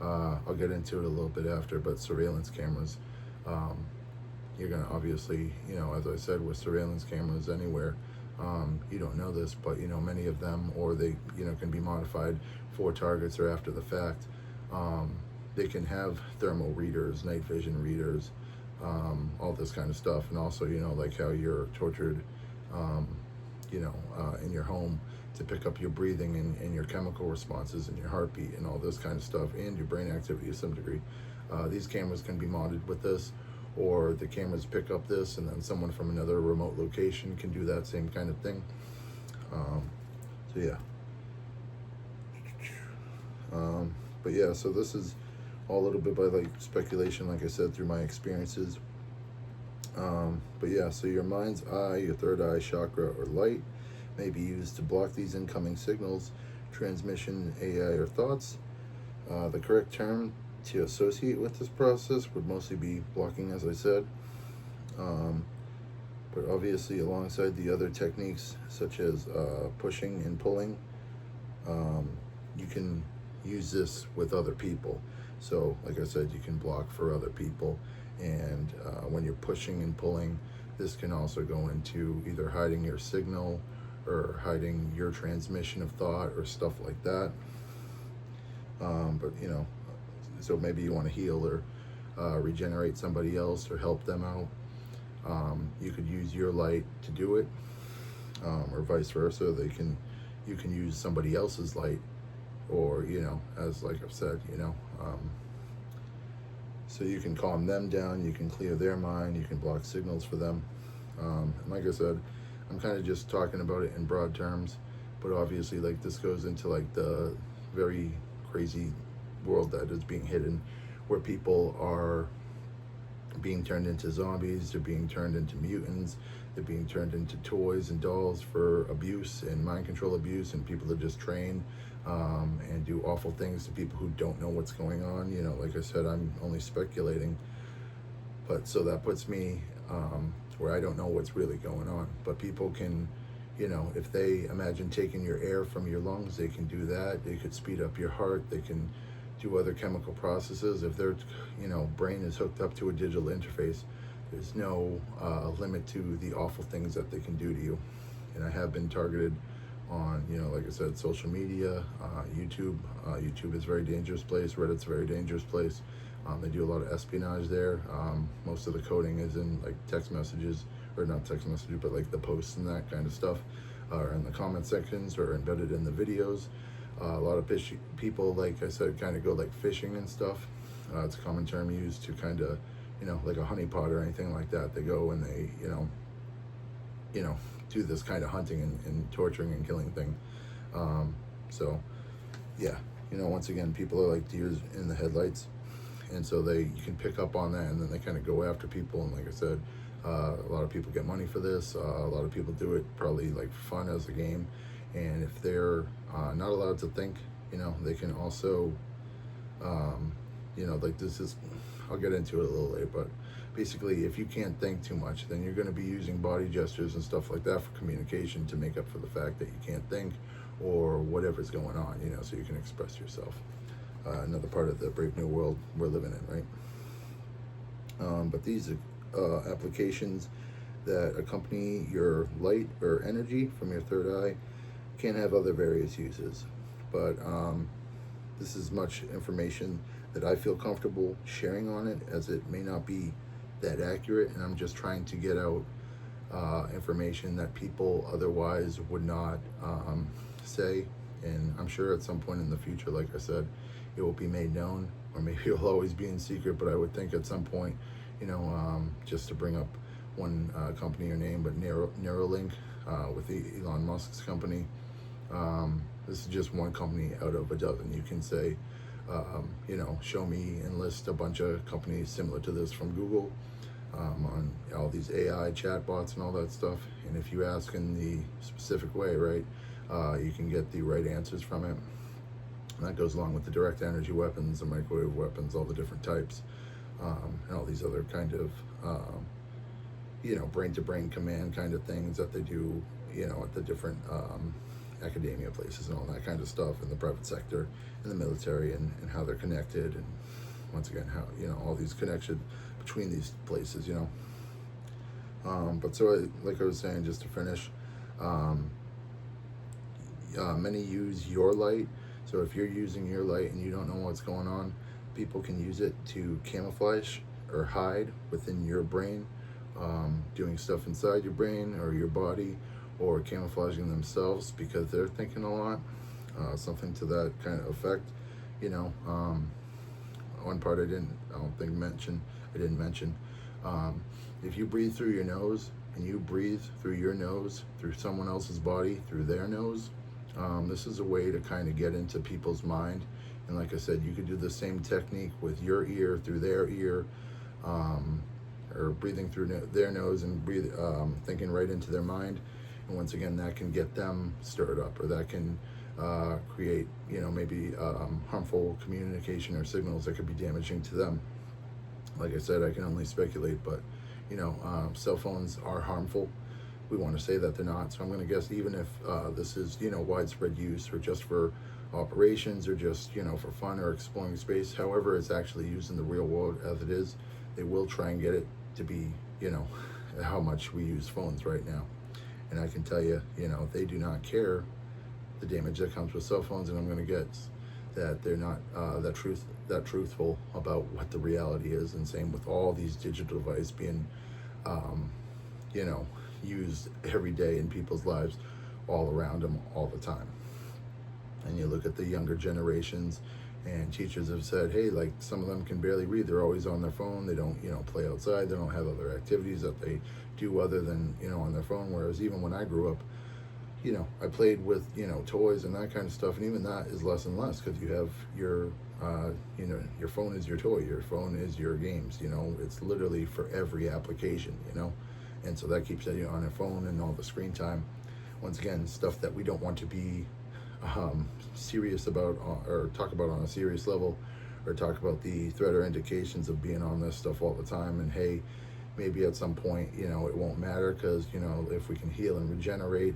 I'll get into it a little bit after, but surveillance cameras, you're gonna obviously, as I said, with surveillance cameras anywhere, you don't know this, but many of them, or they, can be modified for targets or after the fact. They can have thermal readers, night vision readers, all this kind of stuff, and also, like how you're tortured, in your home to pick up your breathing and your chemical responses and your heartbeat and all this kind of stuff, and your brain activity to some degree. These cameras can be modded with this, or the cameras pick up this, and then someone from another remote location can do that same kind of thing. So yeah. But yeah, so this is all a little bit by like speculation, like I said, through my experiences. But yeah, so your mind's eye, your third eye chakra or light may be used to block these incoming signals, transmission, AI, or thoughts. The correct term to associate with this process would mostly be blocking, as I said. But obviously, alongside the other techniques, such as pushing and pulling, you can use this with other people. So, like I said, you can block for other people. And when you're pushing and pulling, this can also go into either hiding your signal or hiding your transmission of thought or stuff like that. But so maybe you want to heal or regenerate somebody else or help them out. You could use your light to do it, or vice versa. You can use somebody else's light, or as like I've said, So you can calm them down, you can clear their mind, you can block signals for them. And like I said, I'm kind of just talking about it in broad terms, but obviously like this goes into like the very crazy world that is being hidden, where people are being turned into zombies, they're being turned into mutants, they're being turned into toys and dolls for abuse and mind control abuse, and people are just trained and do awful things to people who don't know what's going on. You know, like I said, I'm only speculating, but so that puts me where I don't know what's really going on. But people can, you know, if they imagine taking your air from your lungs, they can do that. They could speed up your heart. They can do other chemical processes. If their, you know, brain is hooked up to a digital interface, there's no limit to the awful things that they can do to you. And I have been targeted on, you know, like I said, social media, YouTube. YouTube is a very dangerous place. Reddit's a very dangerous place. They do a lot of espionage there. Most of the coding is in like text messages, or not text messages, but like the posts and that kind of stuff, or in the comment sections, or embedded in the videos. A lot of people, like I said, kind of go like fishing and stuff. It's a common term used to kind of, you know, like a honeypot or anything like that. They go and they, you know, do this kind of hunting and torturing and killing thing. So, yeah, you know, once again, people are like deers in the headlights. And so you can pick up on that, and then they kind of go after people. And like I said, a lot of people get money for this. A lot of people do it probably like fun as a game. And if they're not allowed to think, you know, they can also, you know, like this is, I'll get into it a little later, but basically if you can't think too much, then you're going to be using body gestures and stuff like that for communication to make up for the fact that you can't think or whatever's going on, you know, so you can express yourself. Another part of the brave new world we're living in, right? But these applications that accompany your light or energy from your third eye can have other various uses. But this is much information that I feel comfortable sharing on it, as it may not be that accurate, and I'm just trying to get out information that people otherwise would not say. And I'm sure at some point in the future, like I said, it will be made known, or maybe it'll always be in secret, but I would think at some point, you know, just to bring up one company or name, but Neuralink with Elon Musk's company. This is just one company out of a dozen. You can say, you know, show me and list a bunch of companies similar to this from Google on all these AI chatbots and all that stuff. And if you ask in the specific way, right, you can get the right answers from it. And that goes along with the direct energy weapons, the microwave weapons, all the different types, and all these other kind of, you know, brain-to-brain command kind of things that they do, you know, at the different academia places and all that kind of stuff in the private sector, in the military, and how they're connected, and once again, how, you know, all these connections between these places, you know. But so, like I was saying, just to finish, many use your light. So if you're using your light and you don't know what's going on, people can use it to camouflage or hide within your brain, doing stuff inside your brain or your body, or camouflaging themselves because they're thinking a lot, something to that kind of effect, you know. One part I didn't mention, if you breathe through your nose and you breathe through your nose, through someone else's body, through their nose, this is a way to kind of get into people's mind. And like I said, you could do the same technique with your ear through their ear, or breathing through their nose and thinking right into their mind. And once again, that can get them stirred up, or that can create, you know, maybe harmful communication or signals that could be damaging to them. Like I said, I can only speculate, but, you know, cell phones are harmful. We want to say that they're not. So I'm going to guess, even if this is, you know, widespread use, or just for operations, or just, you know, for fun or exploring space, however it's actually used in the real world as it is, they will try and get it to be, you know, how much we use phones right now. And I can tell you, you know, they do not care the damage that comes with cell phones, and I'm going to guess that they're not that truthful about what the reality is. And same with all these digital devices being, you know, used every day in people's lives, all around them, all the time. And you look at the younger generations, And teachers have said, hey, like some of them can barely read. They're always on their phone. They don't, play outside. They don't have other activities that they do other than, on their phone. Whereas even when I grew up, I played with, toys and that kind of stuff. And even that is less and less because you have your, your phone is your toy. Your phone is your games. It's literally for every application, And so that keeps you on your phone and all the screen time. Once again, stuff that we don't want to be serious about or talk about on a serious level, or talk about the threat or indications of being on this stuff all the time. And hey, maybe at some point, it won't matter because, if we can heal and regenerate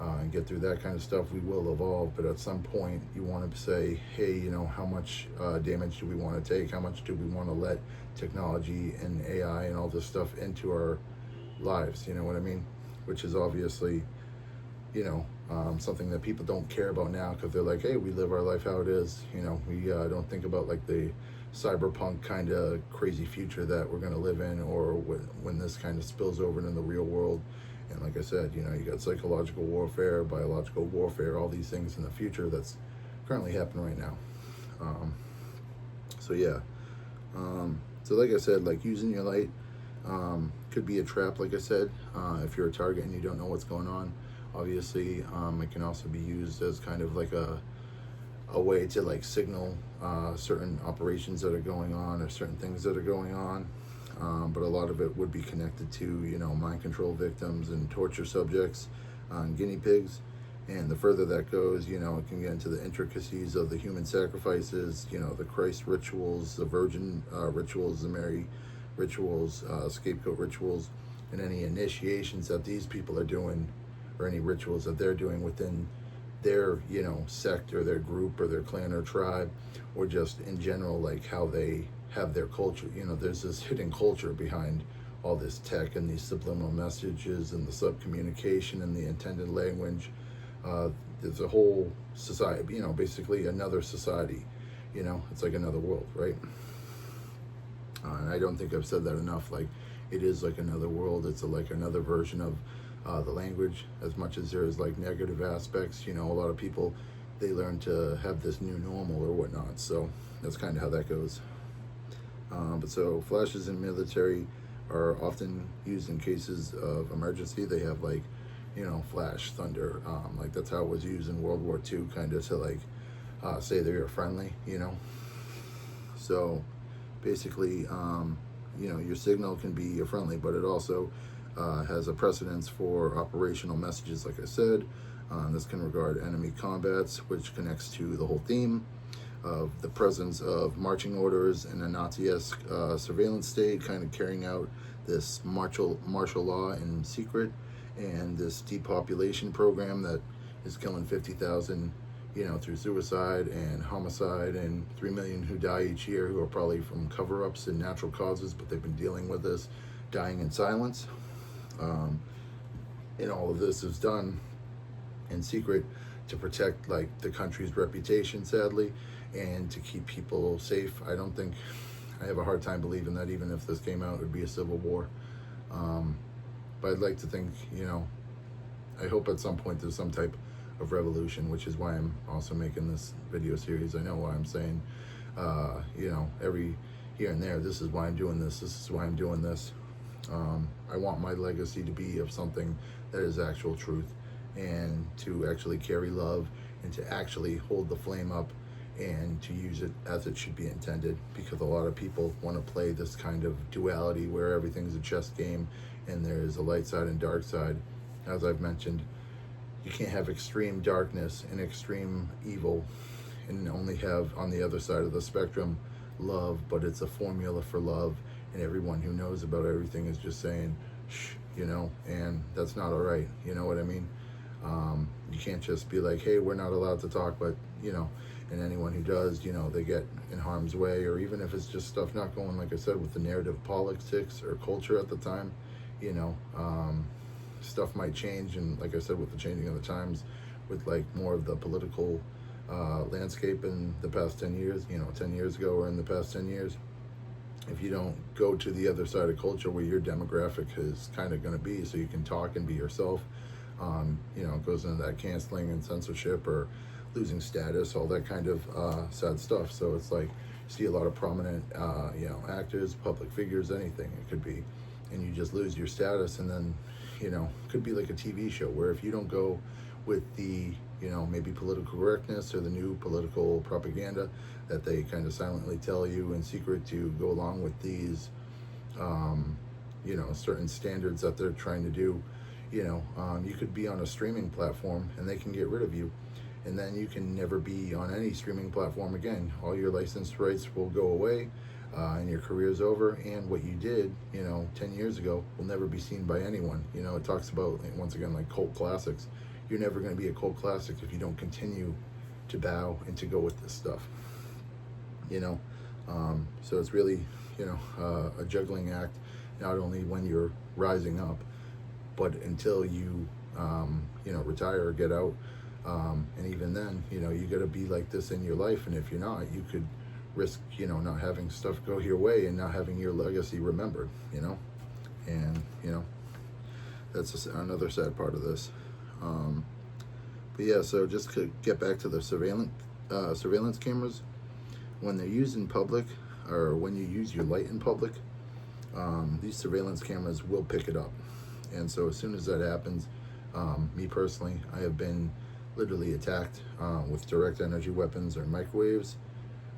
and get through that kind of stuff, we will evolve. But at some point, you want to say, hey, how much damage do we want to take? How much do we want to let technology and AI and all this stuff into our lives? You know what I mean? Which is obviously, something that people don't care about now because they're like, hey, we live our life how it is. We don't think about like the cyberpunk kind of crazy future that we're going to live in, or when this kind of spills over into the real world. And like I said, you got psychological warfare, biological warfare, all these things in the future that's currently happening right now. So like I said, like using your light could be a trap, like I said, if you're a target and you don't know what's going on. Obviously, it can also be used as kind of like a way to like signal certain operations that are going on or certain things that are going on. But a lot of it would be connected to, mind control victims and torture subjects and guinea pigs. And the further that goes, it can get into the intricacies of the human sacrifices, the Christ rituals, the virgin rituals, the Mary rituals, scapegoat rituals, and any initiations that these people are doing, or any rituals that they're doing within their, sect or their group or their clan or tribe, or just in general, like how they have their culture. There's this hidden culture behind all this tech and these subliminal messages and the sub-communication and the intended language. There's a whole society, basically another society, it's like another world, right? And I don't think I've said that enough. Like, it is like another world. It's like another version of the language, as much as there's like negative aspects. A lot of people, they learn to have this new normal or whatnot. So that's kind of how that goes. But so flashes in military are often used in cases of emergency. They have like, flash, thunder. Like that's how it was used in World War II, kind of to like say that you're friendly, So basically, your signal can be your friendly, but it also has a precedence for operational messages, like I said. This can regard enemy combats, which connects to the whole theme of the presence of marching orders in a Nazi-esque surveillance state, kind of carrying out this martial law in secret, and this depopulation program that is killing 50,000, through suicide and homicide, and 3 million who die each year, who are probably from cover-ups and natural causes, but they've been dealing with this, dying in silence. And all of this is done in secret to protect like the country's reputation, sadly, and to keep people safe. I have a hard time believing that even if this came out, it would be a civil war. But I'd like to think, I hope at some point there's some type of revolution, which is why I'm also making this video series. I know why I'm saying, every here and there, this is why I'm doing this. This is why I'm doing this. I want my legacy to be of something that is actual truth, and to actually carry love, and to actually hold the flame up, and to use it as it should be intended. Because a lot of people want to play this kind of duality where everything's a chess game and there's a light side and dark side. As I've mentioned, you can't have extreme darkness and extreme evil and only have on the other side of the spectrum love, but it's a formula for love, and everyone who knows about everything is just saying shh, and that's not all right. You know what I mean? You can't just be like, hey, we're not allowed to talk, but and anyone who does, they get in harm's way. Or even if it's just stuff not going, like I said, with the narrative politics or culture at the time, stuff might change. And like I said, with the changing of the times, with like more of the political landscape in the past 10 years, 10 years ago or in the past 10 years, if you don't go to the other side of culture where your demographic is kind of going to be, so you can talk and be yourself, it goes into that canceling and censorship, or losing status, all that kind of sad stuff. So it's like, see a lot of prominent, actors, public figures, anything it could be, and you just lose your status, and then, could be like a TV show where if you don't go with the, maybe political correctness or the new political propaganda that they kind of silently tell you in secret to go along with these, certain standards that they're trying to do, you could be on a streaming platform and they can get rid of you. And then you can never be on any streaming platform again. All your licensed rights will go away, and your career's over. And what you did, 10 years ago, will never be seen by anyone. It talks about, once again, like cult classics. You're never going to be a cult classic if you don't continue to bow and to go with this stuff. So it's really, a juggling act, not only when you're rising up, but until you, retire or get out. And even then, you got to be like this in your life. And if you're not, you could risk, not having stuff go your way and not having your legacy remembered, and, that's another sad part of this. But yeah, so just to get back to the surveillance cameras, when they're used in public, or when you use your light in public, these surveillance cameras will pick it up. And so as soon as that happens, me personally, I have been literally attacked with direct energy weapons or microwaves.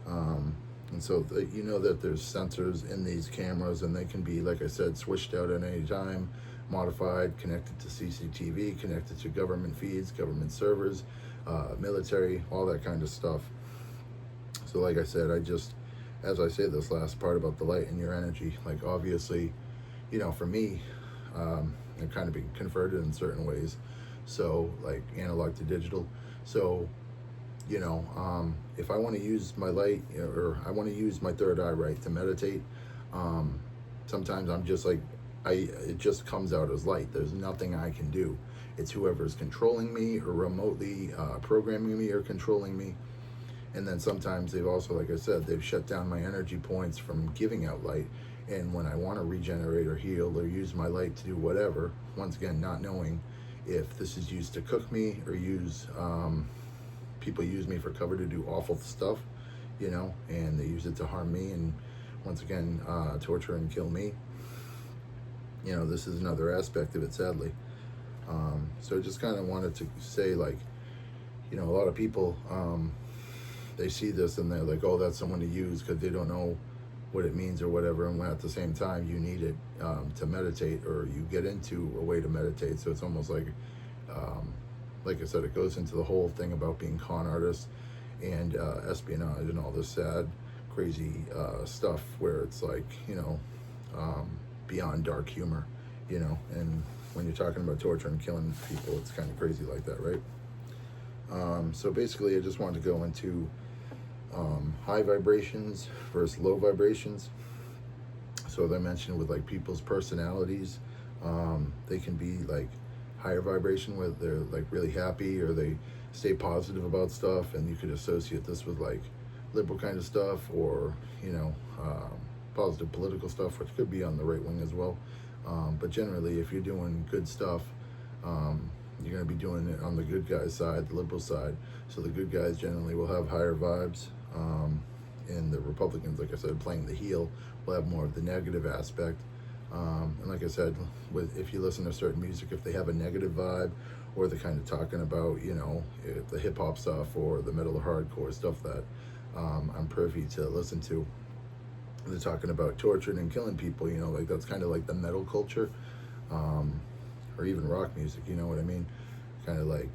And so that there's sensors in these cameras, and they can be, like I said, switched out at any time, modified, connected to CCTV, connected to government feeds, government servers, military, all that kind of stuff. So like I said, as I say this last part about the light and your energy, like obviously, for me, I've kind of been converted in certain ways. So like analog to digital. So, if I want to use my light, or I want to use my third eye, right, to meditate, sometimes I'm just like, it just comes out as light. There's nothing I can do. It's whoever's controlling me or remotely programming me or controlling me. And then sometimes they've also, like I said, they've shut down my energy points from giving out light. And when I want to regenerate or heal or use my light to do whatever, once again, not knowing if this is used to cook me or people use me for cover to do awful stuff, and they use it to harm me and, once again, torture and kill me. This is another aspect of it, sadly. So I just kind of wanted to say, like, a lot of people, they see this and they're like, oh, that's someone to use, because they don't know what it means or whatever. And when at the same time you need it to meditate, or you get into a way to meditate. So it's almost like I said, it goes into the whole thing about being con artists and espionage and all this sad, crazy stuff where it's like, beyond dark humor, and when you're talking about torture and killing people, it's kind of crazy like that, right? So basically I just wanted to go into high vibrations versus low vibrations. So as I mentioned, with like people's personalities, they can be like higher vibration where they're like really happy, or they stay positive about stuff, and you could associate this with like liberal kind of stuff, or positive political stuff, which could be on the right wing as well. But generally, if you're doing good stuff, you're going to be doing it on the good guys side, the liberal side. So the good guys generally will have higher vibes, and the Republicans, like I said, playing the heel, will have more of the negative aspect. And like I said, if you listen to certain music, if they have a negative vibe, or they're kind of talking about, the hip hop stuff or the metal or hardcore stuff that I'm privy to listen to, they're talking about torturing and killing people, like that's kind of like the metal culture, or even rock music, you know what I mean? Kind of like,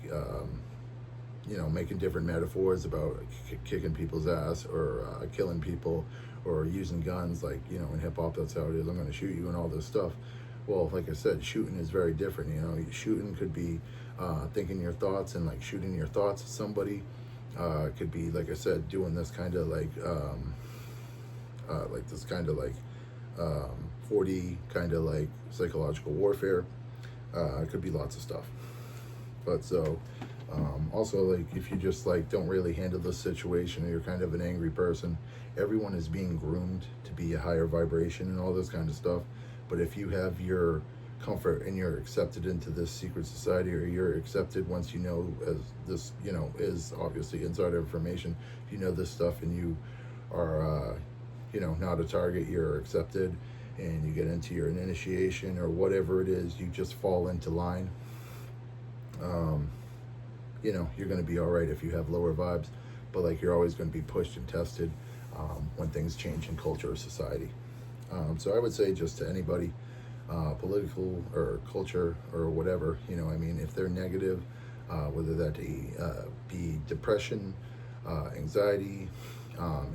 making different metaphors about kicking people's ass, or killing people, or using guns, like, in hip hop, that's how it is. I'm going to shoot you and all this stuff. Well, like I said, shooting is very different. Shooting could be thinking your thoughts and like shooting your thoughts at somebody. It could be, like I said, doing this kind of like this kind of like 4D kind of like psychological warfare. It could be lots of stuff. But so also, like, if you just like don't really handle the situation, or you're kind of an angry person, everyone is being groomed to be a higher vibration and all this kind of stuff. But if you have your comfort and you're accepted into this secret society, or you're accepted once you know, as this, you know, is obviously insider information. If you know this stuff and you are, you know, not a target, you're accepted, and you get into your initiation or whatever it is, you just fall into line. You know, you're going to be all right if you have lower vibes, but like you're always going to be pushed and tested when things change in culture or society. So I would say, just to anybody, political or culture or whatever, you know, I mean, if they're negative, whether that be depression, anxiety,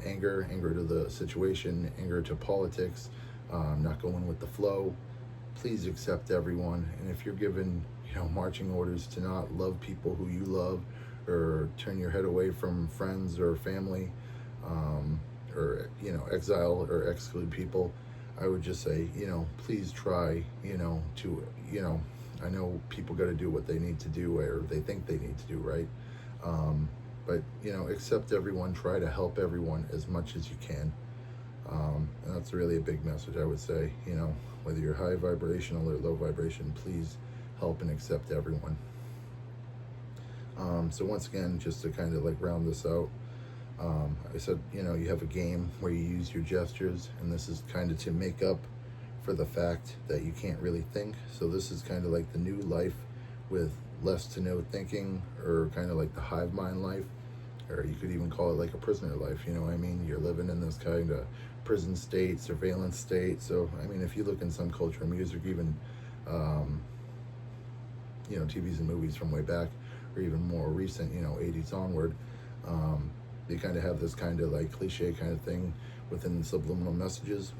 anger to the situation, anger to politics, not going with the flow, please accept everyone. And if you're given, you know, marching orders to not love people who you love, or turn your head away from friends or family, or, you know, exile or exclude people, I would just say, you know, please try, you know, to, you know, I know people got to do what they need to do, or they think they need to do, right? But, you know, accept everyone, try to help everyone as much as you can. And that's really a big message, I would say. You know, whether you're high vibrational or low vibration, please help and accept everyone. So once again, just to kind of like round this out, I said, you know, you have a game where you use your gestures, and this is kind of to make up for the fact that you can't really think. So this is kind of like the new life with less to no thinking, or kind of like the hive mind life, or you could even call it like a prisoner life. You know what I mean? You're living in this kind of prison state, surveillance state. So, I mean, if you look in some culture, music, even, you know, TVs and movies from way back, or even more recent, you know, 80s onward, they kind of have this kind of like cliche kind of thing within the subliminal messages.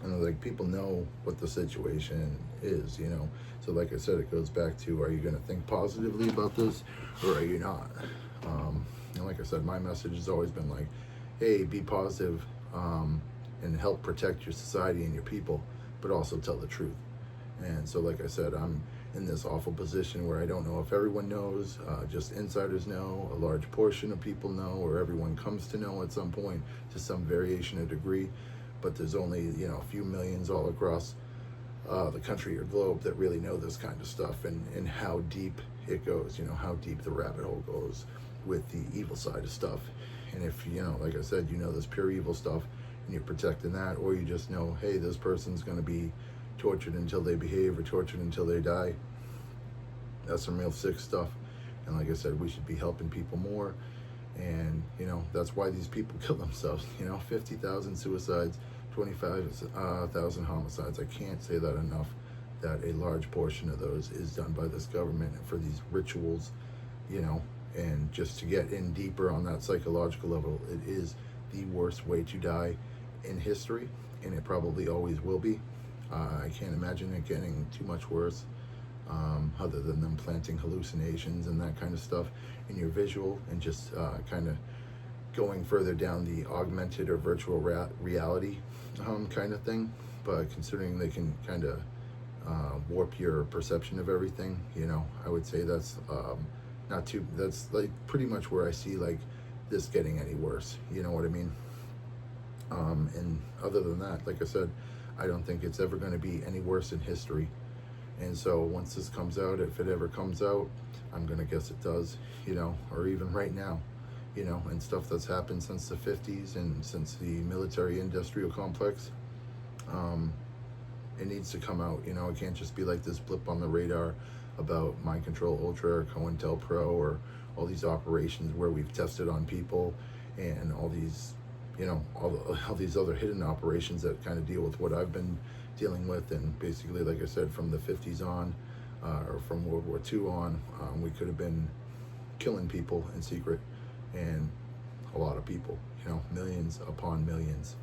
And like, people know what the situation is, you know. So like I said, it goes back to, are you going to think positively about this, or are you not? And like I said, my message has always been like, hey, be positive, and help protect your society and your people, but also tell the truth. And so like I said, I'm in this awful position where I don't know if everyone knows, just insiders know, a large portion of people know, or everyone comes to know at some point to some variation or degree. But there's only, you know, a few millions all across the country or globe that really know this kind of stuff, and how deep it goes, you know, how deep the rabbit hole goes with the evil side of stuff. And if, you know, like I said, you know this pure evil stuff, and you're protecting that, or you just know, hey, this person's going to be tortured until they behave, or tortured until they die, that's some real sick stuff. And like I said, we should be helping people more. And, you know, that's why these people kill themselves. You know, 50,000 suicides, 25,000 homicides. I can't say that enough, that a large portion of those is done by this government for these rituals, you know. And just to get in deeper on that psychological level, it is the worst way to die in history, and it probably always will be. I can't imagine it getting too much worse, other than them planting hallucinations and that kind of stuff in your visual, and just kind of going further down the augmented or virtual reality kind of thing. But considering they can kind of warp your perception of everything, you know, I would say that's that's like pretty much where I see like this getting any worse, you know what I mean? And other than that, like I said, I don't think it's ever going to be any worse in history. And so once this comes out, if it ever comes out, I'm going to guess it does, you know, or even right now, you know, and stuff that's happened since the 50s and since the military industrial complex, it needs to come out, you know. It can't just be like this blip on the radar about Mind Control Ultra or COINTELPRO, or all these operations where we've tested on people, and all these, you know, all these other hidden operations that kind of deal with what I've been dealing with. And basically, like I said, from the 50s on, or from World War II on, we could have been killing people in secret, and a lot of people, you know, millions upon millions.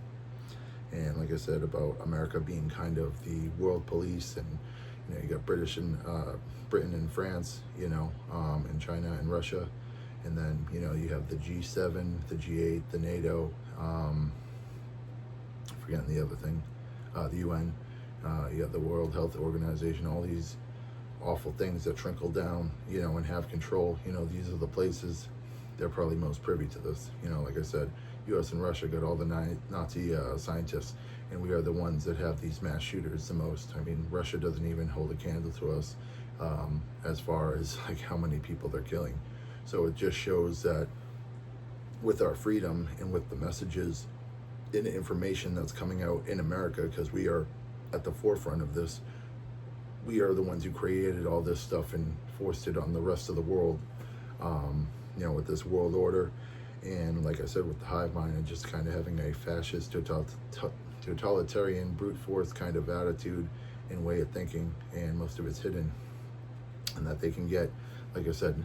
And like I said, about America being kind of the world police, and, you know, you got Britain and France, you know, and China and Russia. And then, you know, you have the G7, the G8, the NATO, forgetting the other thing, the UN, you have the World Health Organization, all these awful things that trickle down, you know, and have control. You know, these are the places they're probably most privy to this. You know, like I said, U.S. and Russia got all the Nazi scientists, and we are the ones that have these mass shooters the most. I mean, Russia doesn't even hold a candle to us as far as like how many people they're killing. So it just shows that with our freedom and with the messages and information that's coming out in America, because we are at the forefront of this, we are the ones who created all this stuff and forced it on the rest of the world, with this world order. And like I said, with the hive mind and just kind of having a fascist, totalitarian, brute force kind of attitude and way of thinking, and most of it's hidden. And that they can get, like I said,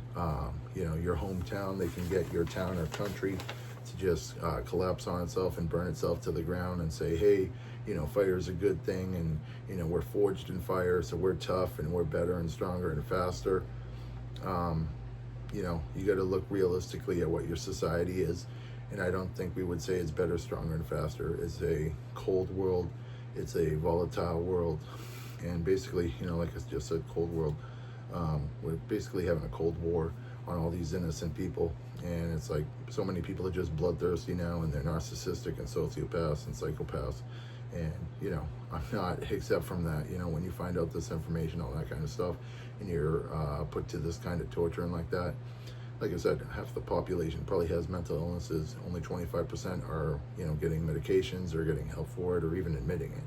your hometown, they can get your town or country to just collapse on itself and burn itself to the ground and say, hey, fire's a good thing, and we're forged in fire, so we're tough and we're better and stronger and faster. You got to look realistically at what your society is, and I don't think we would say it's better, stronger, and faster. It's a cold world, it's a volatile world, and basically, like I just said, cold world. We're basically having a cold war on all these innocent people, and it's like so many people are just bloodthirsty now, and they're narcissistic and sociopaths and psychopaths. And I'm not exempt from that. When you find out this information, all that kind of stuff, and you're put to this kind of torture and like that, like I said, half the population probably has mental illnesses. Only 25% are getting medications or getting help for it or even admitting it.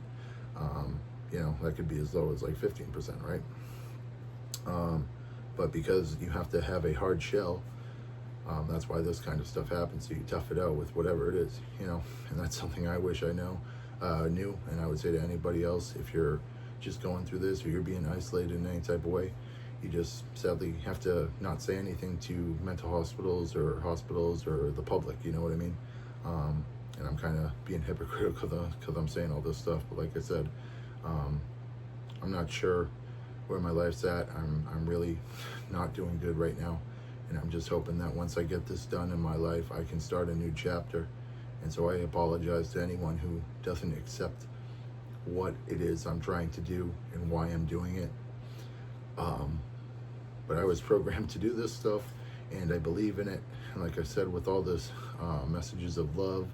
That could be as low as like 15%, right? But because you have to have a hard shell, that's why this kind of stuff happens. So you tough it out with whatever it is, and that's something I wish I knew, and I would say to anybody else, if you're just going through this or you're being isolated in any type of way, you just sadly have to not say anything to mental hospitals or the public, you know what I mean? And I'm kind of being hypocritical because I'm saying all this stuff, but like I said, I'm not sure where my life's at. I'm really not doing good right now, and I'm just hoping that once I get this done in my life, I can start a new chapter. And so I apologize to anyone who doesn't accept what it is I'm trying to do and why I'm doing it. But I was programmed to do this stuff, and I believe in it. And like I said, with all this messages of love,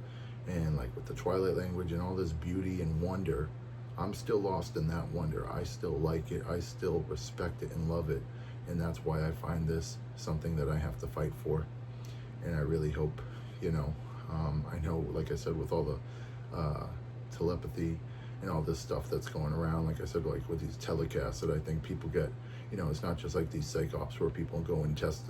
and like with the Twilight language and all this beauty and wonder, I'm still lost in that wonder. I still like it. I still respect it and love it. And that's why I find this something that I have to fight for. And I really hope, I know, like I said, with all the telepathy and all this stuff that's going around, like I said, like with these telecasts that I think people get, it's not just like these psych ops where people go and test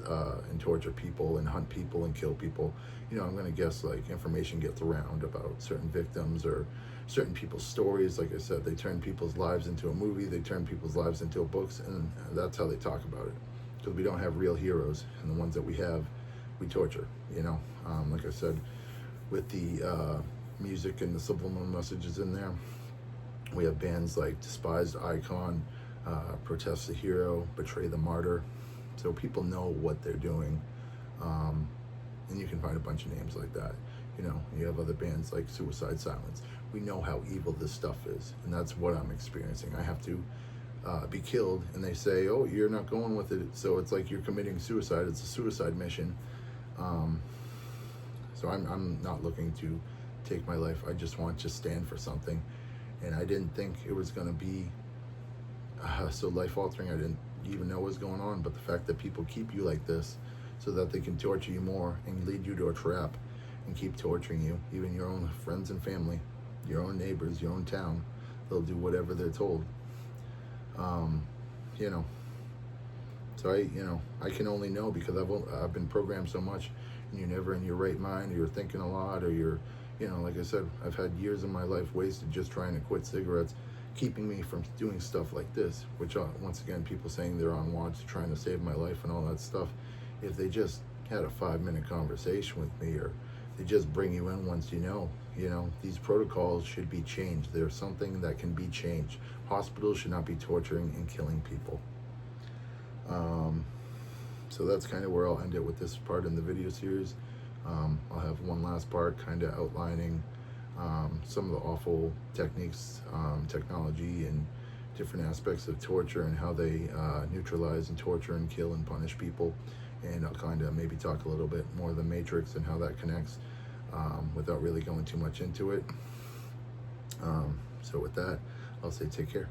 and torture people and hunt people and kill people. I'm going to guess like information gets around about certain victims or certain people's stories. Like I said, they turn people's lives into a movie, they turn people's lives into books, and that's how they talk about it. Because we don't have real heroes, and the ones that we have, we torture, Like I said, with the music and the subliminal messages in there, we have bands like Despised Icon, Protest the Hero, Betray the Martyr. So people know what they're doing. And you can find a bunch of names like that. You have other bands like Suicide Silence. We know how evil this stuff is, and that's what I'm experiencing. I have to be killed, and they say, oh, you're not going with it, so it's like you're committing suicide. It's a suicide mission. So I'm not looking to take my life. I just want to stand for something, and I didn't think it was going to be so life-altering. I didn't even know what was going on, but the fact that people keep you like this so that they can torture you more and lead you to a trap and keep torturing you, even your own friends and family, your own neighbors, your own town, they'll do whatever they're told. So I can only know because I've been programmed so much, and you're never in your right mind, or you're thinking a lot, or you're, like I said, I've had years of my life wasted just trying to quit cigarettes, keeping me from doing stuff like this, which once again, people saying they're on watch trying to save my life and all that stuff. If they just had a 5-minute conversation with me, or they just bring you in once these protocols should be changed. There's something that can be changed. Hospitals should not be torturing and killing people. So that's kind of where I'll end it with this part in the video series. I'll have one last part kind of outlining some of the awful techniques, technology, and different aspects of torture and how they neutralize and torture and kill and punish people. And I'll kind of maybe talk a little bit more of the Matrix and how that connects. without really going too much into it. So with that, I'll say take care.